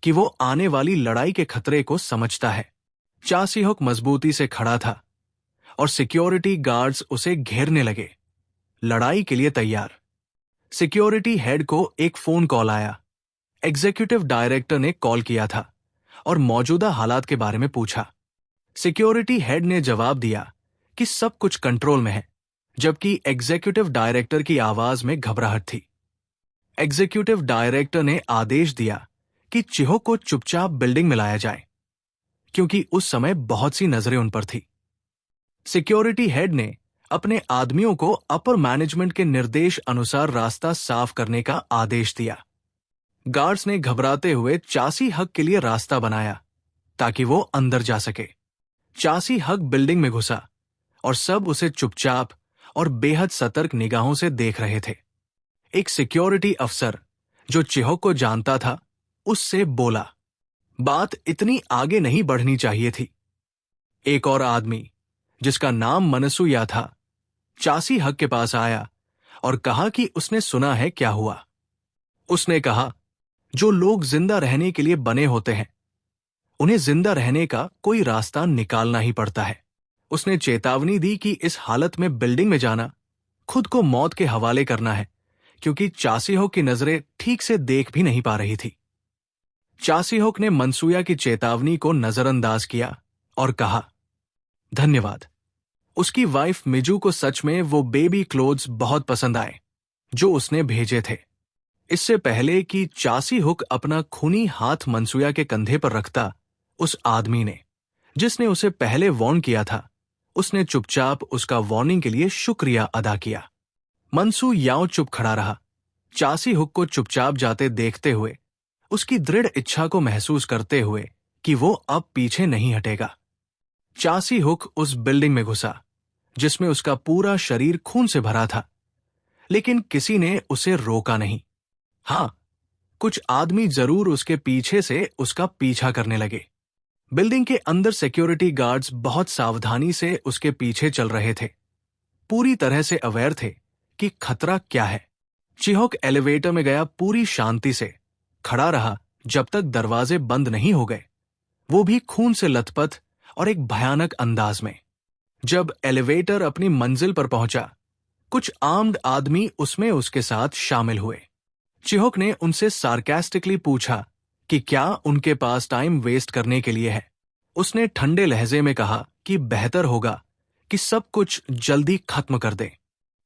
कि वो आने वाली लड़ाई के खतरे को समझता है। चासी हक मजबूती से खड़ा था और सिक्योरिटी गार्ड्स उसे घेरने लगे, लड़ाई के लिए तैयार। सिक्योरिटी हेड को एक फोन कॉल आया। एग्जीक्यूटिव डायरेक्टर ने कॉल किया था और मौजूदा हालात के बारे में पूछा। सिक्योरिटी हेड ने जवाब दिया कि सब कुछ कंट्रोल में है, जबकि एग्जीक्यूटिव डायरेक्टर की आवाज में घबराहट थी। एग्जीक्यूटिव डायरेक्टर ने आदेश दिया कि चिहोक को चुपचाप बिल्डिंग में लाया जाए क्योंकि उस समय बहुत सी नजरें उन पर थी। सिक्योरिटी हेड ने अपने आदमियों को अपर मैनेजमेंट के निर्देश अनुसार रास्ता साफ करने का आदेश दिया। गार्ड्स ने घबराते हुए चासी हक के लिए रास्ता बनाया ताकि वो अंदर जा सके। चासी हक बिल्डिंग में घुसा और सब उसे चुपचाप और बेहद सतर्क निगाहों से देख रहे थे। एक सिक्योरिटी अफसर जो चिहोक को जानता था उससे बोला, बात इतनी आगे नहीं बढ़नी चाहिए थी। एक और आदमी जिसका नाम मनसूया था चासी हक के पास आया और कहा कि उसने सुना है क्या हुआ। उसने कहा, जो लोग जिंदा रहने के लिए बने होते हैं उन्हें जिंदा रहने का कोई रास्ता निकालना ही पड़ता है। उसने चेतावनी दी कि इस हालत में बिल्डिंग में जाना खुद को मौत के हवाले करना है क्योंकि चासीहोक की नजरें ठीक से देख भी नहीं पा रही थी। चासीहोक ने मनसूया की चेतावनी को नजरअंदाज किया और कहा, धन्यवाद। उसकी वाइफ मिजू को सच में वो बेबी क्लोथ्स बहुत पसंद आए जो उसने भेजे थे। इससे पहले कि चासीहुक अपना खूनी हाथ मनसूया के कंधे पर रखता, उस आदमी ने जिसने उसे पहले वार्न किया था उसने चुपचाप उसका वार्निंग के लिए शुक्रिया अदा किया। मनसू याओ चुप खड़ा रहा, चासीहुक को चुपचाप जाते देखते हुए, उसकी दृढ़ इच्छा को महसूस करते हुए कि वो अब पीछे नहीं हटेगा। चासीहुक उस बिल्डिंग में घुसा जिसमें उसका पूरा शरीर खून से भरा था, लेकिन किसी ने उसे रोका नहीं। हां, कुछ आदमी जरूर उसके पीछे से उसका पीछा करने लगे। बिल्डिंग के अंदर सिक्योरिटी गार्ड्स बहुत सावधानी से उसके पीछे चल रहे थे, पूरी तरह से अवेयर थे कि खतरा क्या है। चिहोक एलिवेटर में गया, पूरी शांति से खड़ा रहा जब तक दरवाजे बंद नहीं हो गए, वो भी खून से लथपथ और एक भयानक अंदाज में। जब एलिवेटर अपनी मंजिल पर पहुंचा, कुछ आर्म्ड आदमी उसमें उसके साथ शामिल हुए। चिहोक ने उनसे सार्कास्टिकली पूछा कि क्या उनके पास टाइम वेस्ट करने के लिए है। उसने ठंडे लहजे में कहा कि बेहतर होगा कि सब कुछ जल्दी खत्म कर दें।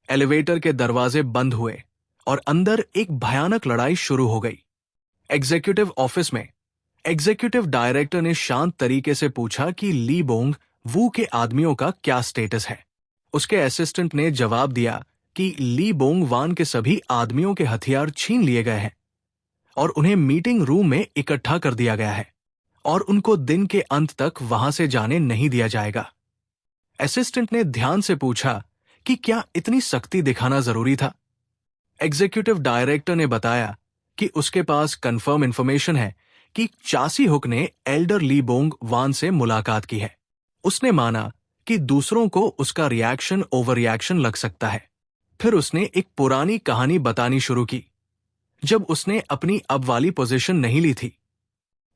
एलिवेटर के दरवाजे बंद हुए और अंदर एक भयानक लड़ाई शुरू हो गई। एग्जीक्यूटिव ऑफिस में एग्जीक्यूटिव डायरेक्टर ने शांत तरीके से पूछा कि ली बोंग वू के आदमियों का क्या स्टेटस है। उसके असिस्टेंट ने जवाब दिया कि ली बोंग वान के सभी आदमियों के हथियार छीन लिए गए हैं और उन्हें मीटिंग रूम में इकट्ठा कर दिया गया है और उनको दिन के अंत तक वहां से जाने नहीं दिया जाएगा। असिस्टेंट ने ध्यान से पूछा कि क्या इतनी सख्ती दिखाना जरूरी था। एग्जीक्यूटिव डायरेक्टर ने बताया कि उसके पास कंफर्म इंफॉर्मेशन है कि चासीहुक ने एल्डर ली बोंग वान से मुलाकात की है। उसने माना कि दूसरों को उसका रिएक्शन ओवर रिएक्शन लग सकता है। फिर उसने एक पुरानी कहानी बतानी शुरू की। जब उसने अपनी अब वाली पोजीशन नहीं ली थी,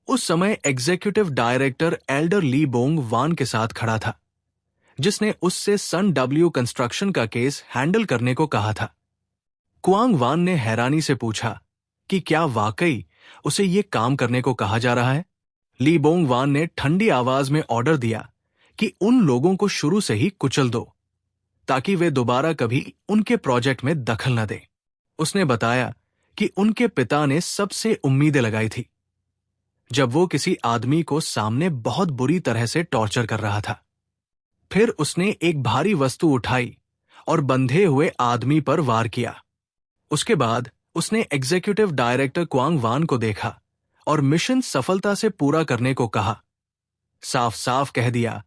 उस समय एग्जीक्यूटिव डायरेक्टर एल्डर ली बोंग वान के साथ खड़ा था, जिसने उससे सन डब्ल्यू कंस्ट्रक्शन का केस हैंडल करने को कहा था। क्वांग वान ने हैरानी से पूछा कि क्या वाकई उसे ये काम करने को कहा जा रहा है। ली बोंग वान ने ठंडी आवाज में ऑर्डर दिया कि उन लोगों को शुरू से ही कुचल दो ताकि वे दोबारा कभी उनके प्रोजेक्ट में दखल न दें। उसने बताया कि उनके पिता ने सबसे उम्मीदें लगाई थी जब वो किसी आदमी को सामने बहुत बुरी तरह से टॉर्चर कर रहा था। फिर उसने एक भारी वस्तु उठाई और बंधे हुए आदमी पर वार किया। उसके बाद उसने एग्जीक्यूटिव डायरेक्टर क्वांग वान को देखा और मिशन सफलता से पूरा करने को कहा। साफ साफ कह दिया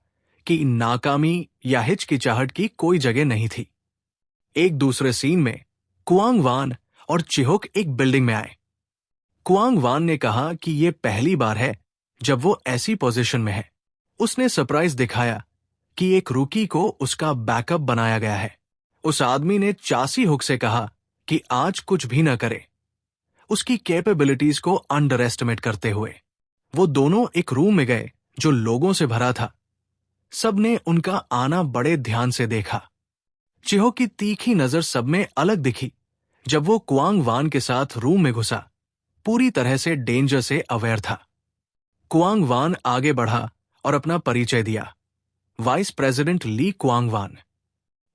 कि नाकामी या हिचकिचाहट की कोई जगह नहीं थी। एक दूसरे सीन में क्वांग वान और चिहोक एक बिल्डिंग में आए। क्वांग वान ने कहा कि यह पहली बार है जब वो ऐसी पोजीशन में है। उसने सरप्राइज दिखाया कि एक रुकी को उसका बैकअप बनाया गया है। उस आदमी ने चासी हुक से कहा कि आज कुछ भी न करे, उसकी कैपेबिलिटीज को अंडर एस्टिमेट करते हुए। वो दोनों एक रूम में गए जो लोगों से भरा था। सबने उनका आना बड़े ध्यान से देखा। चिहो की तीखी नजर सब में अलग दिखी जब वो क्वांग वान के साथ रूम में घुसा, पूरी तरह से डेंजर से अवेयर था। क्वांग वान आगे बढ़ा और अपना परिचय दिया, वाइस प्रेसिडेंट ली क्वांग वान।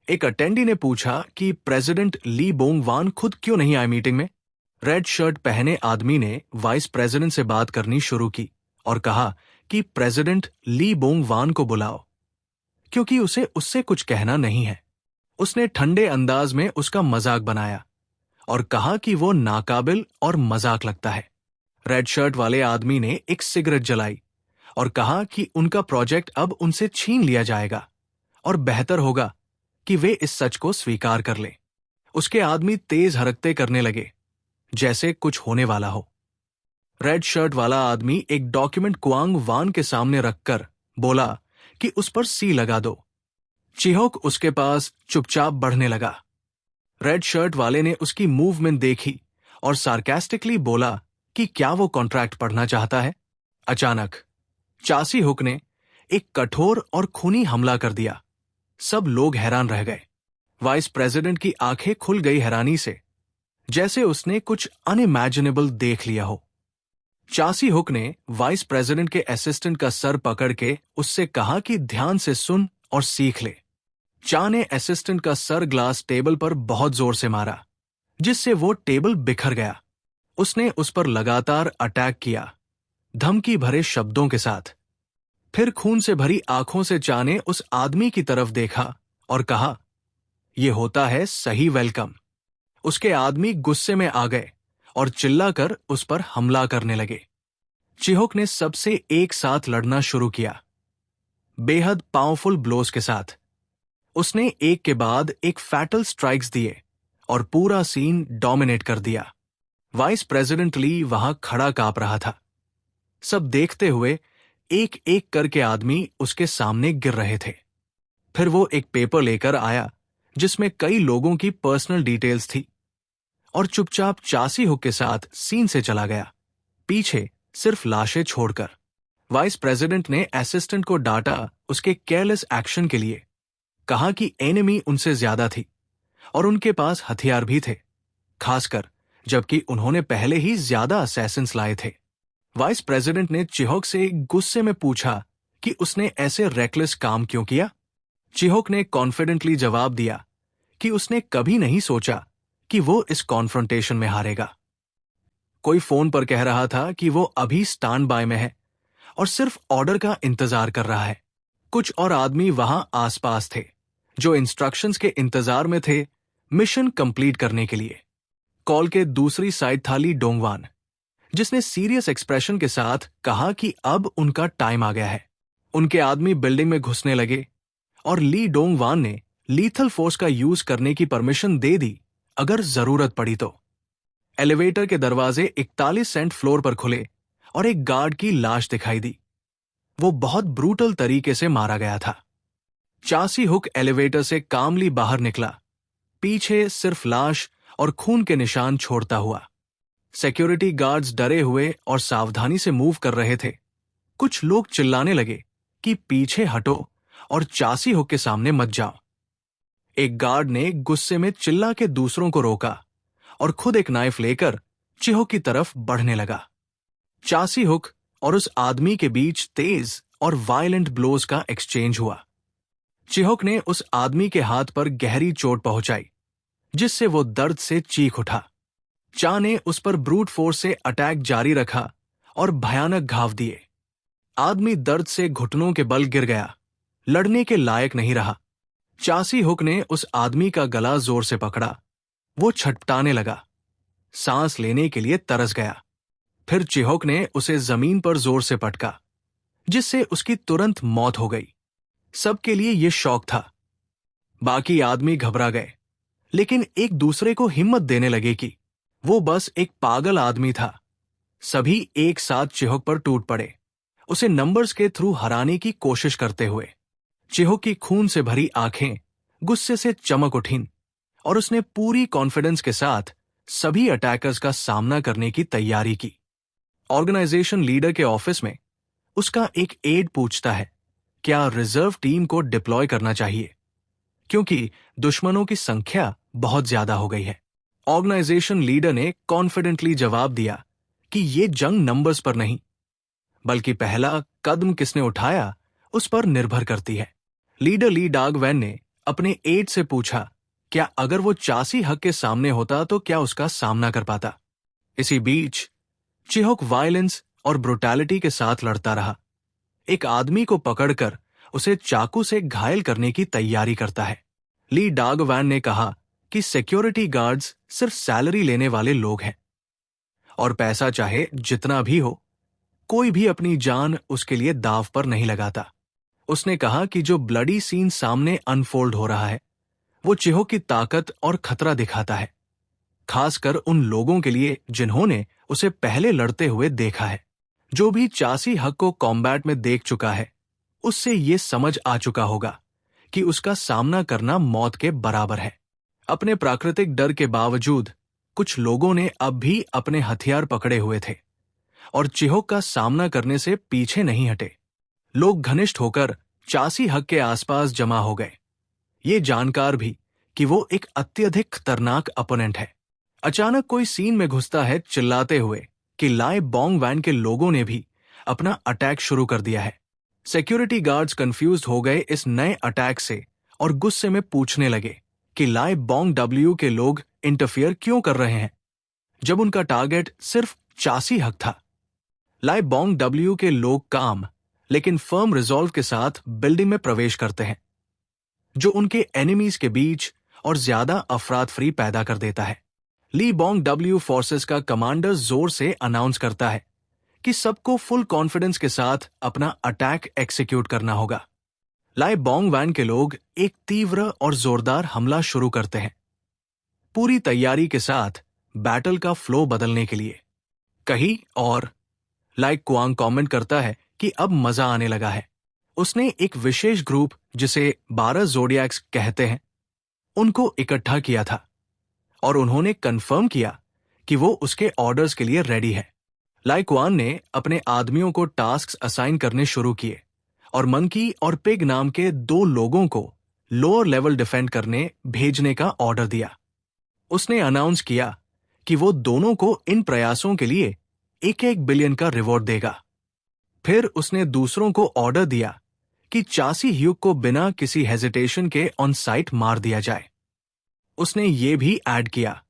एक अटेंडी ने पूछा कि प्रेसिडेंट ली बोंग वान खुद क्यों नहीं आए मीटिंग में। रेड शर्ट पहने आदमी ने वाइस प्रेसिडेंट से बात करनी शुरू की और कहा कि प्रेसिडेंट ली बोंग वान को बुलाओ क्योंकि उसे उससे कुछ कहना नहीं है। उसने ठंडे अंदाज में उसका मजाक बनाया और कहा कि वो नाकाबिल और मजाक लगता है। रेड शर्ट वाले आदमी ने एक सिगरेट जलाई और कहा कि उनका प्रोजेक्ट अब उनसे छीन लिया जाएगा और बेहतर होगा कि वे इस सच को स्वीकार कर लें। उसके आदमी तेज हरकतें करने लगे जैसे कुछ होने वाला हो। रेड शर्ट वाला आदमी एक डॉक्यूमेंट क्वांग वान के सामने रखकर बोला कि उस पर सी लगा दो। चिहोक उसके पास चुपचाप बढ़ने लगा। रेड शर्ट वाले ने उसकी मूवमेंट देखी और सार्कास्टिकली बोला कि क्या वो कॉन्ट्रैक्ट पढ़ना चाहता है। अचानक चासी हुक ने एक कठोर और खूनी हमला कर दिया। सब लोग हैरान रह गए। वाइस प्रेसिडेंट की आंखें खुल गई हैरानी से, जैसे उसने कुछ अनइमेजिनेबल देख लिया हो। चासी हुक ने वाइस प्रेसिडेंट के असिस्टेंट का सर पकड़ के उससे कहा कि ध्यान से सुन और सीख ले। चा ने असिस्टेंट का सर ग्लास टेबल पर बहुत जोर से मारा, जिससे वो टेबल बिखर गया। उसने उस पर लगातार अटैक किया, धमकी भरे शब्दों के साथ। फिर खून से भरी आंखों से चा ने उस आदमी की तरफ देखा और कहा, यह होता है सही वेलकम। उसके आदमी गुस्से में आ गए और चिल्लाकर उस पर हमला करने लगे। चिहोक ने सबसे एक साथ लड़ना शुरू किया, बेहद पावरफुल ब्लोस के साथ। उसने एक के बाद एक फैटल स्ट्राइक्स दिए और पूरा सीन डोमिनेट कर दिया। वाइस प्रेसिडेंट ली वहां खड़ा कांप रहा था। सब देखते हुए एक एक करके आदमी उसके सामने गिर रहे थे। फिर वो एक पेपर लेकर आया जिसमें कई लोगों की पर्सनल डिटेल्स थी और चुपचाप चासी हुक के साथ सीन से चला गया, पीछे सिर्फ लाशें छोड़कर। वाइस प्रेसिडेंट ने असिस्टेंट को डांटा उसके केयरलेस एक्शन के लिए, कहा कि एनिमी उनसे ज्यादा थी और उनके पास हथियार भी थे, खासकर जबकि उन्होंने पहले ही ज्यादा असैसिन्स लाए थे। वाइस प्रेसिडेंट ने चिहोक से गुस्से में पूछा कि उसने ऐसे रेकलेस काम क्यों किया। चिहोक ने कॉन्फिडेंटली जवाब दिया कि उसने कभी नहीं सोचा कि वो इस कॉन्फ्रंटेशन में हारेगा। कोई फोन पर कह रहा था कि वो अभी स्टैंड बाय में है और सिर्फ ऑर्डर का इंतजार कर रहा है। कुछ और आदमी वहां आसपास थे जो इंस्ट्रक्शंस के इंतजार में थे मिशन कंप्लीट करने के लिए। कॉल के दूसरी साइड था ली डोंगवान, जिसने सीरियस एक्सप्रेशन के साथ कहा कि अब उनका टाइम आ गया है। उनके आदमी बिल्डिंग में घुसने लगे और ली डोंगवान ने लीथल फोर्स का यूज करने की परमिशन दे दी अगर जरूरत पड़ी तो। एलिवेटर के दरवाजे 41 सेंट फ्लोर पर खुले और एक गार्ड की लाश दिखाई दी। वो बहुत ब्रूटल तरीके से मारा गया था। चासी हुक एलिवेटर से कामली बाहर निकला, पीछे सिर्फ लाश और खून के निशान छोड़ता हुआ। सिक्योरिटी गार्ड्स डरे हुए और सावधानी से मूव कर रहे थे। कुछ लोग चिल्लाने लगे कि पीछे हटो और चासी हुक के सामने मत जाओ। एक गार्ड ने गुस्से में चिल्ला के दूसरों को रोका और खुद एक नाइफ लेकर चिहोक की तरफ बढ़ने लगा। चासी हुक और उस आदमी के बीच तेज और वायलेंट ब्लोज का एक्सचेंज हुआ। चिहोक ने उस आदमी के हाथ पर गहरी चोट पहुंचाई, जिससे वो दर्द से चीख उठा। चा ने उस पर ब्रूट फोर्स से अटैक जारी रखा और भयानक घाव दिए। आदमी दर्द से घुटनों के बल गिर गया, लड़ने के लायक नहीं रहा। चासी हुक ने उस आदमी का गला जोर से पकड़ा। वो छटपटाने लगा, सांस लेने के लिए तरस गया। फिर चिहोक ने उसे जमीन पर जोर से पटका, जिससे उसकी तुरंत मौत हो गई। सबके लिए यह शौक था। बाकी आदमी घबरा गए, लेकिन एक दूसरे को हिम्मत देने लगे कि वो बस एक पागल आदमी था। सभी एक साथ चिहोक पर टूट पड़े, उसे नंबर्स के थ्रू हराने की कोशिश करते हुए। चिहोक की खून से भरी आंखें गुस्से से चमक उठीं और उसने पूरी कॉन्फिडेंस के साथ सभी अटैकर्स का सामना करने की तैयारी की। ऑर्गेनाइजेशन लीडर के ऑफिस में उसका एक एड पूछता है, क्या रिजर्व टीम को डिप्लॉय करना चाहिए, क्योंकि दुश्मनों की संख्या बहुत ज्यादा हो गई है। ऑर्गेनाइजेशन लीडर ने कॉन्फिडेंटली जवाब दिया कि यह जंग नंबर्स पर नहीं, बल्कि पहला कदम किसने उठाया उस पर निर्भर करती है। लीडर ली डाग वैन ने अपने एड से पूछा, क्या अगर वो चासी हक के सामने होता तो क्या उसका सामना कर पाता। इसी बीच चिहोक वायलेंस और ब्रुटैलिटी के साथ लड़ता रहा। एक आदमी को पकड़कर उसे चाकू से घायल करने की तैयारी करता है। ली डाग वैन ने कहा कि सिक्योरिटी गार्ड्स सिर्फ सैलरी लेने वाले लोग हैं और पैसा चाहे जितना भी हो, कोई भी अपनी जान उसके लिए दांव पर नहीं लगाता। उसने कहा कि जो ब्लडी सीन सामने अनफोल्ड हो रहा है वो चिहोक की ताकत और खतरा दिखाता है, खासकर उन लोगों के लिए जिन्होंने उसे पहले लड़ते हुए देखा है। जो भी चासी हक को कॉम्बैट में देख चुका है, उससे ये समझ आ चुका होगा कि उसका सामना करना मौत के बराबर है। अपने प्राकृतिक डर के बावजूद कुछ लोगों ने अब भी अपने हथियार पकड़े हुए थे और चिहोक का सामना करने से पीछे नहीं हटे। लोग घनिष्ठ होकर चासी हक के आसपास जमा हो गए, ये जानकार भी कि वो एक अत्यधिक खतरनाक अपोनेंट है। अचानक कोई सीन में घुसता है चिल्लाते हुए कि लाए बोंग वैन के लोगों ने भी अपना अटैक शुरू कर दिया है। सिक्योरिटी गार्ड्स कंफ्यूज्ड हो गए इस नए अटैक से और गुस्से में पूछने लगे कि लाए बोंग डब्ल्यू के लोग इंटरफियर क्यों कर रहे हैं, जब उनका टारगेट सिर्फ चासी हक था। लाए बोंग डब्ल्यू के लोग काम लेकिन फर्म रिजॉल्व के साथ बिल्डिंग में प्रवेश करते हैं, जो उनके एनिमीज के बीच और ज्यादा अफरातफरी पैदा कर देता है। ली बोंग डब्ल्यू फोर्सेस का कमांडर जोर से अनाउंस करता है कि सबको फुल कॉन्फिडेंस के साथ अपना अटैक एक्सिक्यूट करना होगा। लाए बोंग वैन के लोग एक तीव्र और जोरदार हमला शुरू करते हैं, पूरी तैयारी के साथ बैटल का फ्लो बदलने के लिए। कहीं और लाए कुआंग कमेंट करता है कि अब मजा आने लगा है। उसने एक विशेष ग्रुप, जिसे 12 ज़ोडिएक्स कहते हैं, उनको इकट्ठा किया था और उन्होंने कंफर्म किया कि वो उसके ऑर्डर्स के लिए रेडी है। लाई कुआन ने अपने आदमियों को टास्क्स असाइन करने शुरू किए और मंकी और पिग नाम के 2 लोगों को लोअर लेवल डिफेंड करने भेजने का ऑर्डर दिया। उसने अनाउंस किया कि वो दोनों को इन प्रयासों के लिए 1-1 बिलियन का रिवॉर्ड देगा। फिर उसने दूसरों को ऑर्डर दिया कि चासी ह्यूक को बिना किसी हेजिटेशन के ऑन साइट मार दिया जाए। उसने ये भी ऐड किया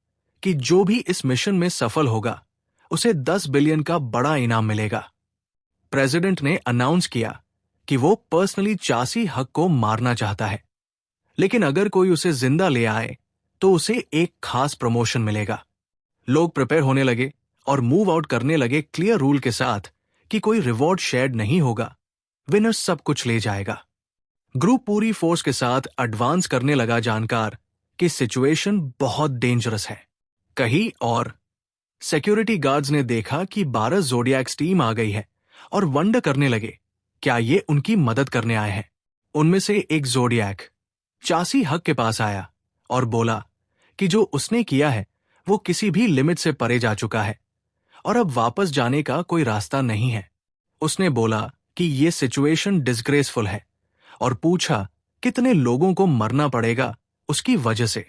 कि जो भी इस मिशन में सफल होगा उसे 10 बिलियन का बड़ा इनाम मिलेगा। प्रेसिडेंट ने अनाउंस किया कि वो पर्सनली चासी हक को मारना चाहता है, लेकिन अगर कोई उसे जिंदा ले आए तो उसे एक खास प्रमोशन मिलेगा। लोग प्रिपेयर होने लगे और मूव आउट करने लगे क्लियर रूल के साथ कि कोई रिवॉर्ड शेयर नहीं होगा, विनर सब कुछ ले जाएगा। ग्रुप पूरी फोर्स के साथ एडवांस करने लगा, जानकार कि सिचुएशन बहुत डेंजरस है। कहीं और सिक्योरिटी गार्ड्स ने देखा कि 12 ज़ोडिएक्स टीम आ गई है और वंडर करने लगे क्या ये उनकी मदद करने आए हैं। उनमें से एक ज़ोडिएक चासी हक के पास आया और बोला कि जो उसने किया है वो किसी भी लिमिट से परे जा चुका है और अब वापस जाने का कोई रास्ता नहीं है। उसने बोला कि ये सिचुएशन डिसग्रेसफुल है और पूछा कितने लोगों को मरना पड़ेगा उसकी वजह से।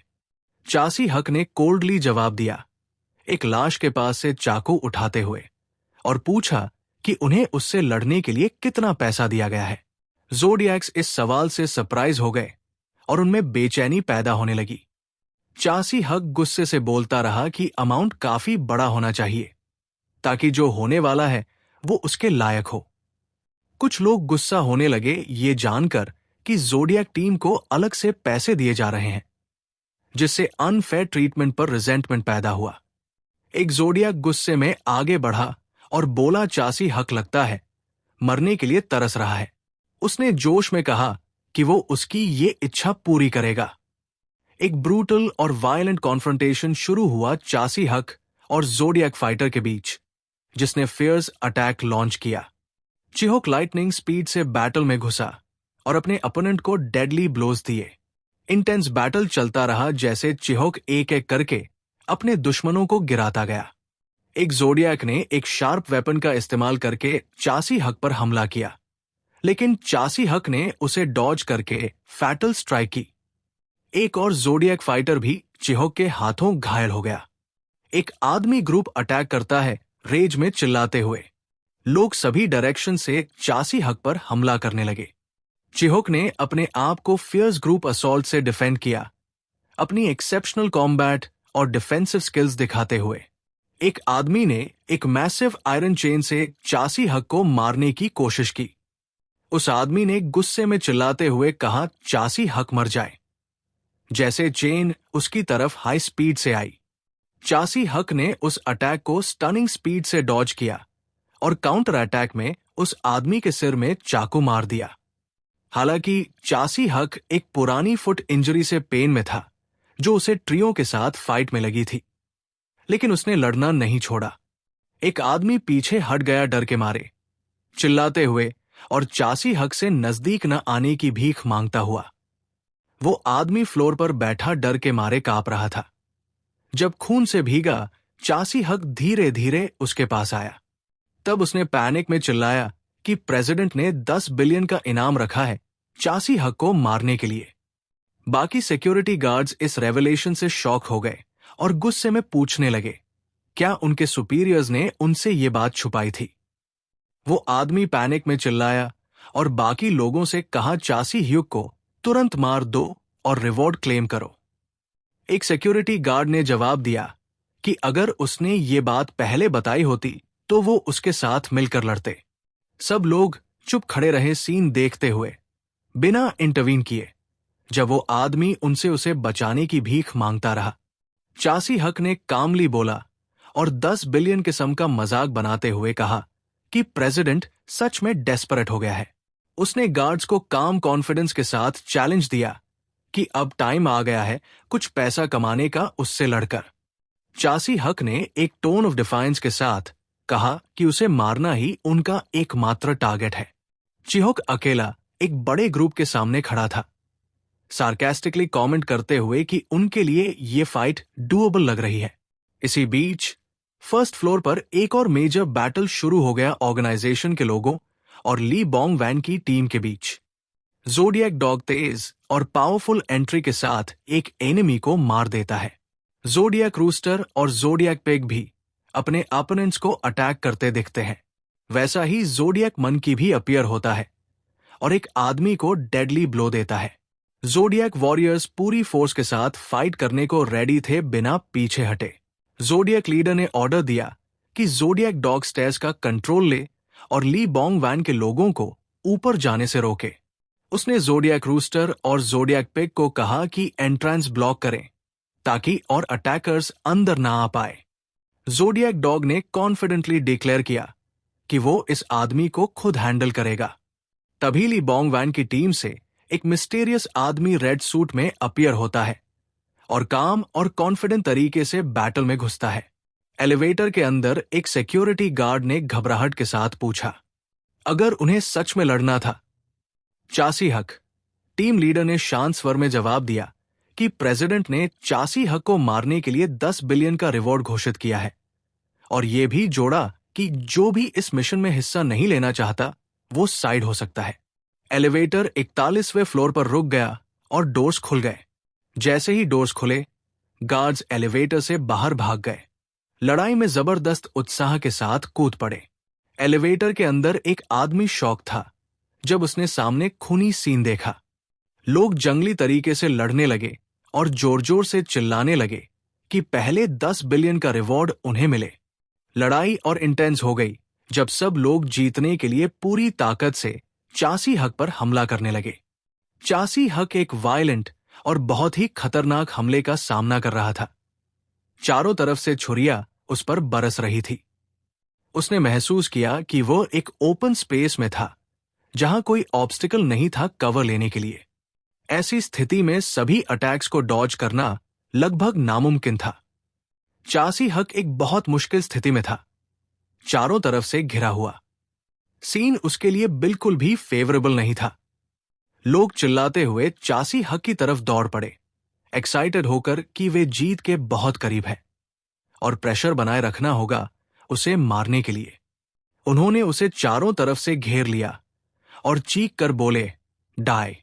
चासी हक ने कोल्डली जवाब दिया, एक लाश के पास से चाकू उठाते हुए, और पूछा कि उन्हें उससे लड़ने के लिए कितना पैसा दिया गया है। ज़ोडिएक्स इस सवाल से सरप्राइज हो गए और उनमें बेचैनी पैदा होने लगी। चासी हक गुस्से से बोलता रहा कि अमाउंट काफी बड़ा होना चाहिए ताकि जो होने वाला है वो उसके लायक हो। कुछ लोग गुस्सा होने लगे ये जानकर कि ज़ोडिएक टीम को अलग से पैसे दिए जा रहे हैं, जिससे अनफेयर ट्रीटमेंट पर रिजेंटमेंट पैदा हुआ। एक ज़ोडिएक गुस्से में आगे बढ़ा और बोला, चासी हक लगता है मरने के लिए तरस रहा है। उसने जोश में कहा कि वो उसकी ये इच्छा पूरी करेगा। एक ब्रूटल और वायलेंट कॉन्फ्रंटेशन शुरू हुआ चासी हक और ज़ोडिएक फाइटर के बीच, जिसने फियर्स अटैक लॉन्च किया। चिहोक लाइटनिंग स्पीड से बैटल में घुसा और अपने अपोनेंट को डेडली ब्लोज दिए। इंटेंस बैटल चलता रहा जैसे चिहोक एक एक करके अपने दुश्मनों को गिराता गया। एक ज़ोडिएक ने एक शार्प वेपन का इस्तेमाल करके चासी हक पर हमला किया, लेकिन चासी हक ने उसे डॉज करके फैटल स्ट्राइक की। एक और ज़ोडिएक फाइटर भी चिहोक के हाथों घायल हो गया। एक आदमी ग्रुप अटैक करता है, रेज में चिल्लाते हुए। लोग सभी डायरेक्शन से चासी हक पर हमला करने लगे। चिहोक ने अपने आप को फियर्स ग्रुप असॉल्ट से डिफेंड किया, अपनी एक्सेप्शनल कॉम्बैट और डिफेंसिव स्किल्स दिखाते हुए। एक आदमी ने एक मैसिव आयरन चेन से चासी हक को मारने की कोशिश की। उस आदमी ने गुस्से में चिल्लाते हुए कहा, चासी हक मर जाए। जैसे चेन उसकी तरफ हाई स्पीड से आई, चासी हक ने उस अटैक को स्टनिंग स्पीड से डॉज किया और काउंटर अटैक में उस आदमी के सिर में चाकू मार दिया। हालांकि चासी हक एक पुरानी फुट इंजरी से पेन में था जो उसे ट्रियो के साथ फाइट में लगी थी, लेकिन उसने लड़ना नहीं छोड़ा। एक आदमी पीछे हट गया डर के मारे, चिल्लाते हुए और चासी हक से नजदीक न आने की भीख मांगता हुआ। वो आदमी फ्लोर पर बैठा डर के मारे कांप रहा था। जब खून से भीगा चासी हक धीरे धीरे उसके पास आया, तब उसने पैनिक में चिल्लाया कि प्रेसिडेंट ने 10 बिलियन का इनाम रखा है चासी हक को मारने के लिए। बाकी सिक्योरिटी गार्ड्स इस रेवलेशन से शॉक हो गए और गुस्से में पूछने लगे क्या उनके सुपीरियर्स ने उनसे ये बात छुपाई थी। वो आदमी पैनिक में चिल्लाया और बाकी लोगों से कहा, चासी हक को तुरंत मार दो और रिवॉर्ड क्लेम करो। एक सिक्योरिटी गार्ड ने जवाब दिया कि अगर उसने ये बात पहले बताई होती तो वो उसके साथ मिलकर लड़ते। सब लोग चुप खड़े रहे सीन देखते हुए, बिना इंटरवीन किए, जब वो आदमी उनसे उसे बचाने की भीख मांगता रहा। चासी हक ने कामली बोला और 10 बिलियन के सम का मजाक बनाते हुए कहा कि प्रेसिडेंट सच में डेस्परेट हो गया है। उसने गार्ड्स को काम कॉन्फिडेंस के साथ चैलेंज दिया कि अब टाइम आ गया है कुछ पैसा कमाने का उससे लड़कर। चासी हक ने एक टोन ऑफ डिफाइंस के साथ कहा कि उसे मारना ही उनका एकमात्र टारगेट है। चिहोक अकेला एक बड़े ग्रुप के सामने खड़ा था, सार्कास्टिकली कमेंट करते हुए कि उनके लिए ये फाइट डूएबल लग रही है। इसी बीच फर्स्ट फ्लोर पर एक और मेजर बैटल शुरू हो गया ऑर्गेनाइजेशन के लोगों और ली बॉन्ग वैन की टीम के बीच। ज़ोडिएक डॉग तेज और पावरफुल एंट्री के साथ एक एनिमी को मार देता है। ज़ोडिएक रूस्टर और ज़ोडिएक पिग भी अपने अपोनेंट्स को अटैक करते दिखते हैं। वैसा ही ज़ोडिएक मंकी भी अपीयर होता है और एक आदमी को डेडली ब्लो देता है। ज़ोडिएक वॉरियर्स पूरी फोर्स के साथ फाइट करने को रेडी थे, बिना पीछे हटे। ज़ोडिएक लीडर ने ऑर्डर दिया कि ज़ोडिएक डॉग स्टेयर्स का कंट्रोल ले और ली बॉन्ग वैन के लोगों को ऊपर जाने से रोके। उसने ज़ोडिएक रूस्टर और ज़ोडिएक पिग को कहा कि एंट्रेंस ब्लॉक करें ताकि और अटैकर्स अंदर ना आ पाए। ज़ोडिएक डॉग ने कॉन्फिडेंटली डिक्लेयर किया कि वो इस आदमी को खुद हैंडल करेगा। तभी ली बॉन्ग वैन की टीम से एक मिस्टीरियस आदमी रेड सूट में अपीयर होता है और काम और कॉन्फिडेंट तरीके से बैटल में घुसता है। एलिवेटर के अंदर एक सिक्योरिटी गार्ड ने घबराहट के साथ पूछा, अगर उन्हें सच में लड़ना था? चासी हक, टीम लीडर ने शांत स्वर में जवाब दिया कि प्रेसिडेंट ने चासी हक को मारने के लिए 10 बिलियन का रिवॉर्ड घोषित किया है और यह भी जोड़ा कि जो भी इस मिशन में हिस्सा नहीं लेना चाहता वो साइड हो सकता है। एलिवेटर 41वें फ्लोर पर रुक गया और डोर्स खुल गए। जैसे ही डोर्स खुले, गार्ड्स एलिवेटर से बाहर भाग गए, लड़ाई में जबरदस्त उत्साह के साथ कूद पड़े। एलिवेटर के अंदर एक आदमी शॉक था जब उसने सामने खूनी सीन देखा। लोग जंगली तरीके से लड़ने लगे और जोर जोर से चिल्लाने लगे कि पहले 10 बिलियन का रिवॉर्ड उन्हें मिले। लड़ाई और इंटेंस हो गई जब सब लोग जीतने के लिए पूरी ताकत से चासी हक पर हमला करने लगे। चासी हक एक वायलेंट और बहुत ही खतरनाक हमले का सामना कर रहा था। चारों तरफ से छुरियां उस पर बरस रही थी। उसने महसूस किया कि वो एक ओपन स्पेस में था जहां कोई ऑब्स्टिकल नहीं था कवर लेने के लिए। ऐसी स्थिति में सभी अटैक्स को डॉज करना लगभग नामुमकिन था। चासी हक एक बहुत मुश्किल स्थिति में था, चारों तरफ से घिरा हुआ। सीन उसके लिए बिल्कुल भी फेवरेबल नहीं था। लोग चिल्लाते हुए चासी हक की तरफ दौड़ पड़े, एक्साइटेड होकर कि वे जीत के बहुत करीब है और प्रेशर बनाए रखना होगा उसे मारने के लिए। उन्होंने उसे चारों तरफ से घेर लिया और चीख कर बोले, डाई।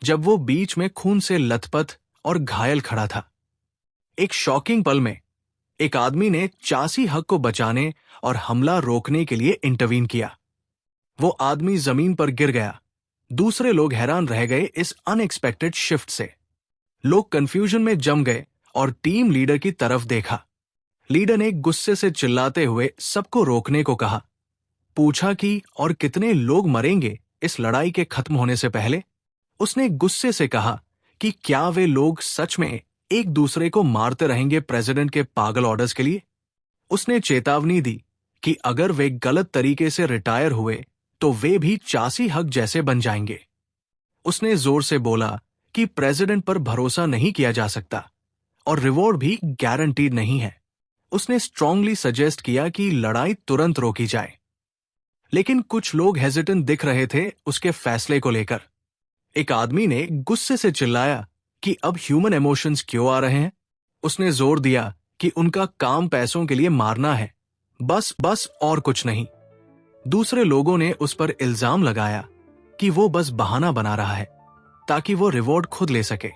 जब वो बीच में खून से लथपथ और घायल खड़ा था। एक शॉकिंग पल में एक आदमी ने चासी हक को बचाने और हमला रोकने के लिए इंटरवीन किया। वो आदमी जमीन पर गिर गया। दूसरे लोग हैरान रह गए इस अनएक्सपेक्टेड शिफ्ट से। लोग कंफ्यूजन में जम गए और टीम लीडर की तरफ देखा। लीडर ने गुस्से से चिल्लाते हुए सबको रोकने को कहा। पूछा कि और कितने लोग मरेंगे इस लड़ाई के खत्म होने से पहले। उसने गुस्से से कहा कि क्या वे लोग सच में एक दूसरे को मारते रहेंगे प्रेसिडेंट के पागल ऑर्डर्स के लिए। उसने चेतावनी दी कि अगर वे गलत तरीके से रिटायर हुए तो वे भी चासी हक जैसे बन जाएंगे। उसने जोर से बोला कि प्रेसिडेंट पर भरोसा नहीं किया जा सकता और रिवॉर्ड भी गारंटीड नहीं है। उसने स्ट्रांगली सजेस्ट किया कि लड़ाई तुरंत रोकी जाए, लेकिन कुछ लोग हेजिटेंट दिख रहे थे उसके फैसले को लेकर। एक आदमी ने गुस्से से चिल्लाया कि अब ह्यूमन इमोशंस क्यों आ रहे हैं। उसने जोर दिया कि उनका काम पैसों के लिए मारना है, बस और कुछ नहीं। दूसरे लोगों ने उस पर इल्जाम लगाया कि वो बस बहाना बना रहा है ताकि वो रिवॉर्ड खुद ले सके,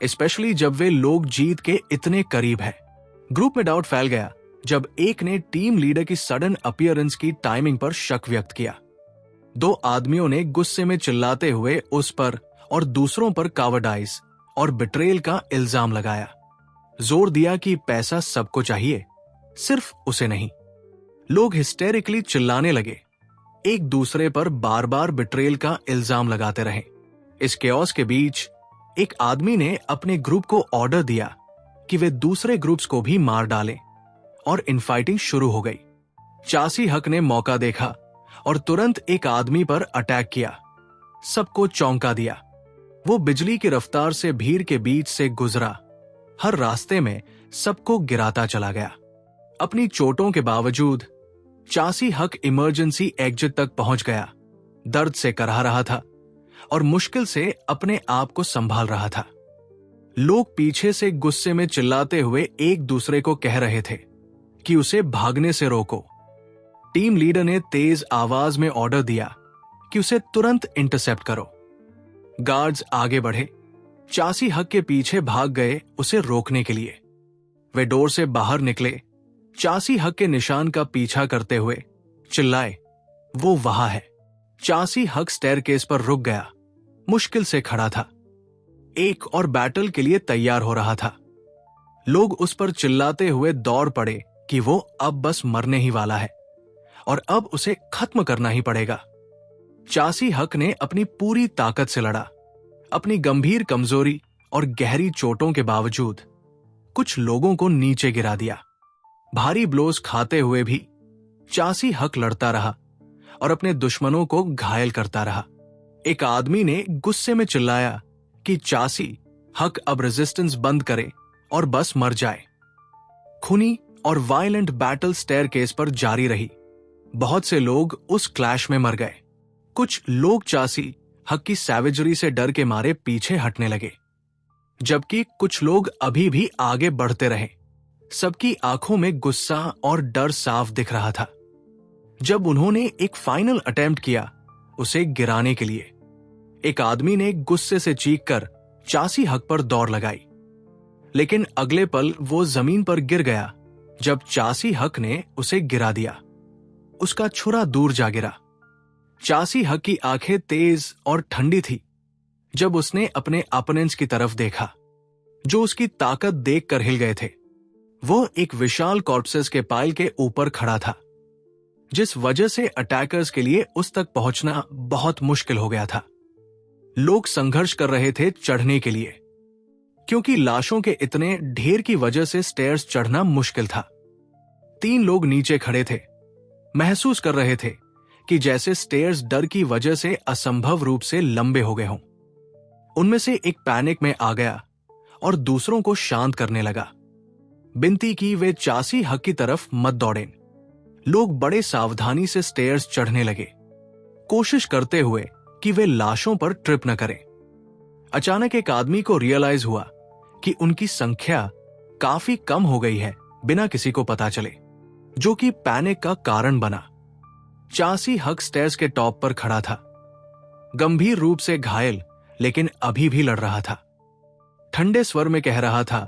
स्पेशली जब वे लोग जीत के इतने करीब है। ग्रुप में डाउट फैल गया जब एक ने टीम लीडर की सडन अपीयरेंस की टाइमिंग पर शक व्यक्त किया। दो आदमियों ने गुस्से में चिल्लाते हुए उस पर और दूसरों पर कावर्डाइज और बिट्रेल का इल्जाम लगाया। जोर दिया कि पैसा सबको चाहिए, सिर्फ उसे नहीं। लोग हिस्टेरिकली चिल्लाने लगे, एक दूसरे पर बार बार बिट्रेल का इल्जाम लगाते रहे। इस केओस के बीच एक आदमी ने अपने ग्रुप को ऑर्डर दिया कि वे दूसरे ग्रुप्स को भी मार डालें और इनफाइटिंग शुरू हो गई। चासी हक ने मौका देखा और तुरंत एक आदमी पर अटैक किया, सबको चौंका दिया। वो बिजली की रफ्तार से भीड़ के बीच से गुजरा, हर रास्ते में सबको गिराता चला गया। अपनी चोटों के बावजूद चासी हक इमरजेंसी एग्जिट तक पहुंच गया। दर्द से कराह रहा था और मुश्किल से अपने आप को संभाल रहा था। लोग पीछे से गुस्से में चिल्लाते हुए एक दूसरे को कह रहे थे कि उसे भागने से रोको। टीम लीडर ने तेज आवाज में ऑर्डर दिया कि उसे तुरंत इंटरसेप्ट करो। गार्ड्स आगे बढ़े, चासी हक के पीछे भाग गए उसे रोकने के लिए। वे डोर से बाहर निकले, चासी हक के निशान का पीछा करते हुए चिल्लाए, वो वहां है। चासी हक स्टेयरकेस पर रुक गया, मुश्किल से खड़ा था। एक और बैटल के लिए तैयार हो रहा था। लोग उस पर चिल्लाते हुए दौड़ पड़े कि वो अब बस मरने ही वाला है और अब उसे खत्म करना ही पड़ेगा। चासी हक ने अपनी पूरी ताकत से लड़ा। अपनी गंभीर कमजोरी और गहरी चोटों के बावजूद कुछ लोगों को नीचे गिरा दिया। भारी ब्लोज खाते हुए भी चासी हक लड़ता रहा और अपने दुश्मनों को घायल करता रहा। एक आदमी ने गुस्से में चिल्लाया कि चासी हक अब रेजिस्टेंस बंद करे और बस मर जाए। खूनी और वायलेंट बैटल स्टेयरकेस पर जारी रही। बहुत से लोग उस क्लैश में मर गए। कुछ लोग चासी हक की सैवेजरी से डर के मारे पीछे हटने लगे, जबकि कुछ लोग अभी भी आगे बढ़ते रहे। सबकी आंखों में गुस्सा और डर साफ दिख रहा था। जब उन्होंने एक फाइनल अटेम्प्ट किया उसे गिराने के लिए, एक आदमी ने गुस्से से चीखकर चासी हक पर दौड़ लगाई, लेकिन अगले पल वो जमीन पर गिर गया जब चासी हक ने उसे गिरा दिया। उसका छुरा दूर जा गिरा। चासी हक की आंखें तेज और ठंडी थी जब उसने अपने अपोनेंट्स की तरफ देखा, जो उसकी ताकत देखकर हिल गए थे। वो एक विशाल कॉर्पसेस के पाइल के ऊपर खड़ा था, जिस वजह से अटैकर्स के लिए उस तक पहुंचना बहुत मुश्किल हो गया था। लोग संघर्ष कर रहे थे चढ़ने के लिए, क्योंकि लाशों के इतने ढेर की वजह से स्टेयर्स चढ़ना मुश्किल था। 3 लोग नीचे खड़े थे, महसूस कर रहे थे कि जैसे स्टेयर्स डर की वजह से असंभव रूप से लंबे हो गए हों। उनमें से एक पैनिक में आ गया और दूसरों को शांत करने लगा। विनती की वे चासी हक की तरफ मत दौड़ें। लोग बड़े सावधानी से स्टेयर्स चढ़ने लगे, कोशिश करते हुए कि वे लाशों पर ट्रिप न करें। अचानक एक आदमी को रियलाइज हुआ कि उनकी संख्या काफी कम हो गई है बिना किसी को पता चले, जो कि पैनिक का कारण बना। चासी हक स्टेयर्स के टॉप पर खड़ा था, गंभीर रूप से घायल, लेकिन अभी भी लड़ रहा था। ठंडे स्वर में कह रहा था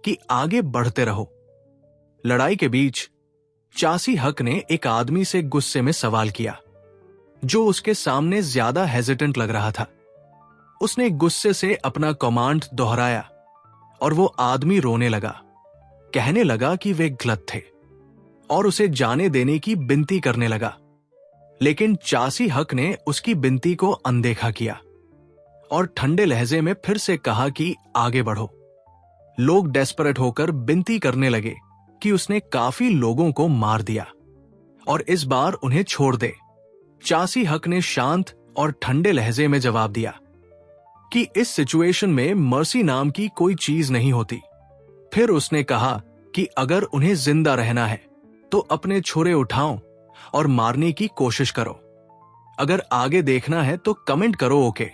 कि आगे बढ़ते रहो। लड़ाई के बीच चासी हक ने एक आदमी से गुस्से में सवाल किया, जो उसके सामने ज्यादा हेजिटेंट लग रहा था। उसने गुस्से से अपना कमांड दोहराया और वो आदमी रोने लगा, कहने लगा कि वे गलत थे और उसे जाने देने की विनती करने लगा। लेकिन चासी हक ने उसकी विनती को अनदेखा किया और ठंडे लहजे में फिर से कहा कि आगे बढ़ो। लोग डेस्परेट होकर विनती करने लगे कि उसने काफी लोगों को मार दिया और इस बार उन्हें छोड़ दे। चासी हक ने शांत और ठंडे लहजे में जवाब दिया कि इस सिचुएशन में मर्सी नाम की कोई चीज नहीं होती। फिर उसने कहा कि अगर उन्हें जिंदा रहना है तो अपने छुरे उठाओ और मारने की कोशिश करो। अगर आगे देखना है तो कमेंट करो ओके।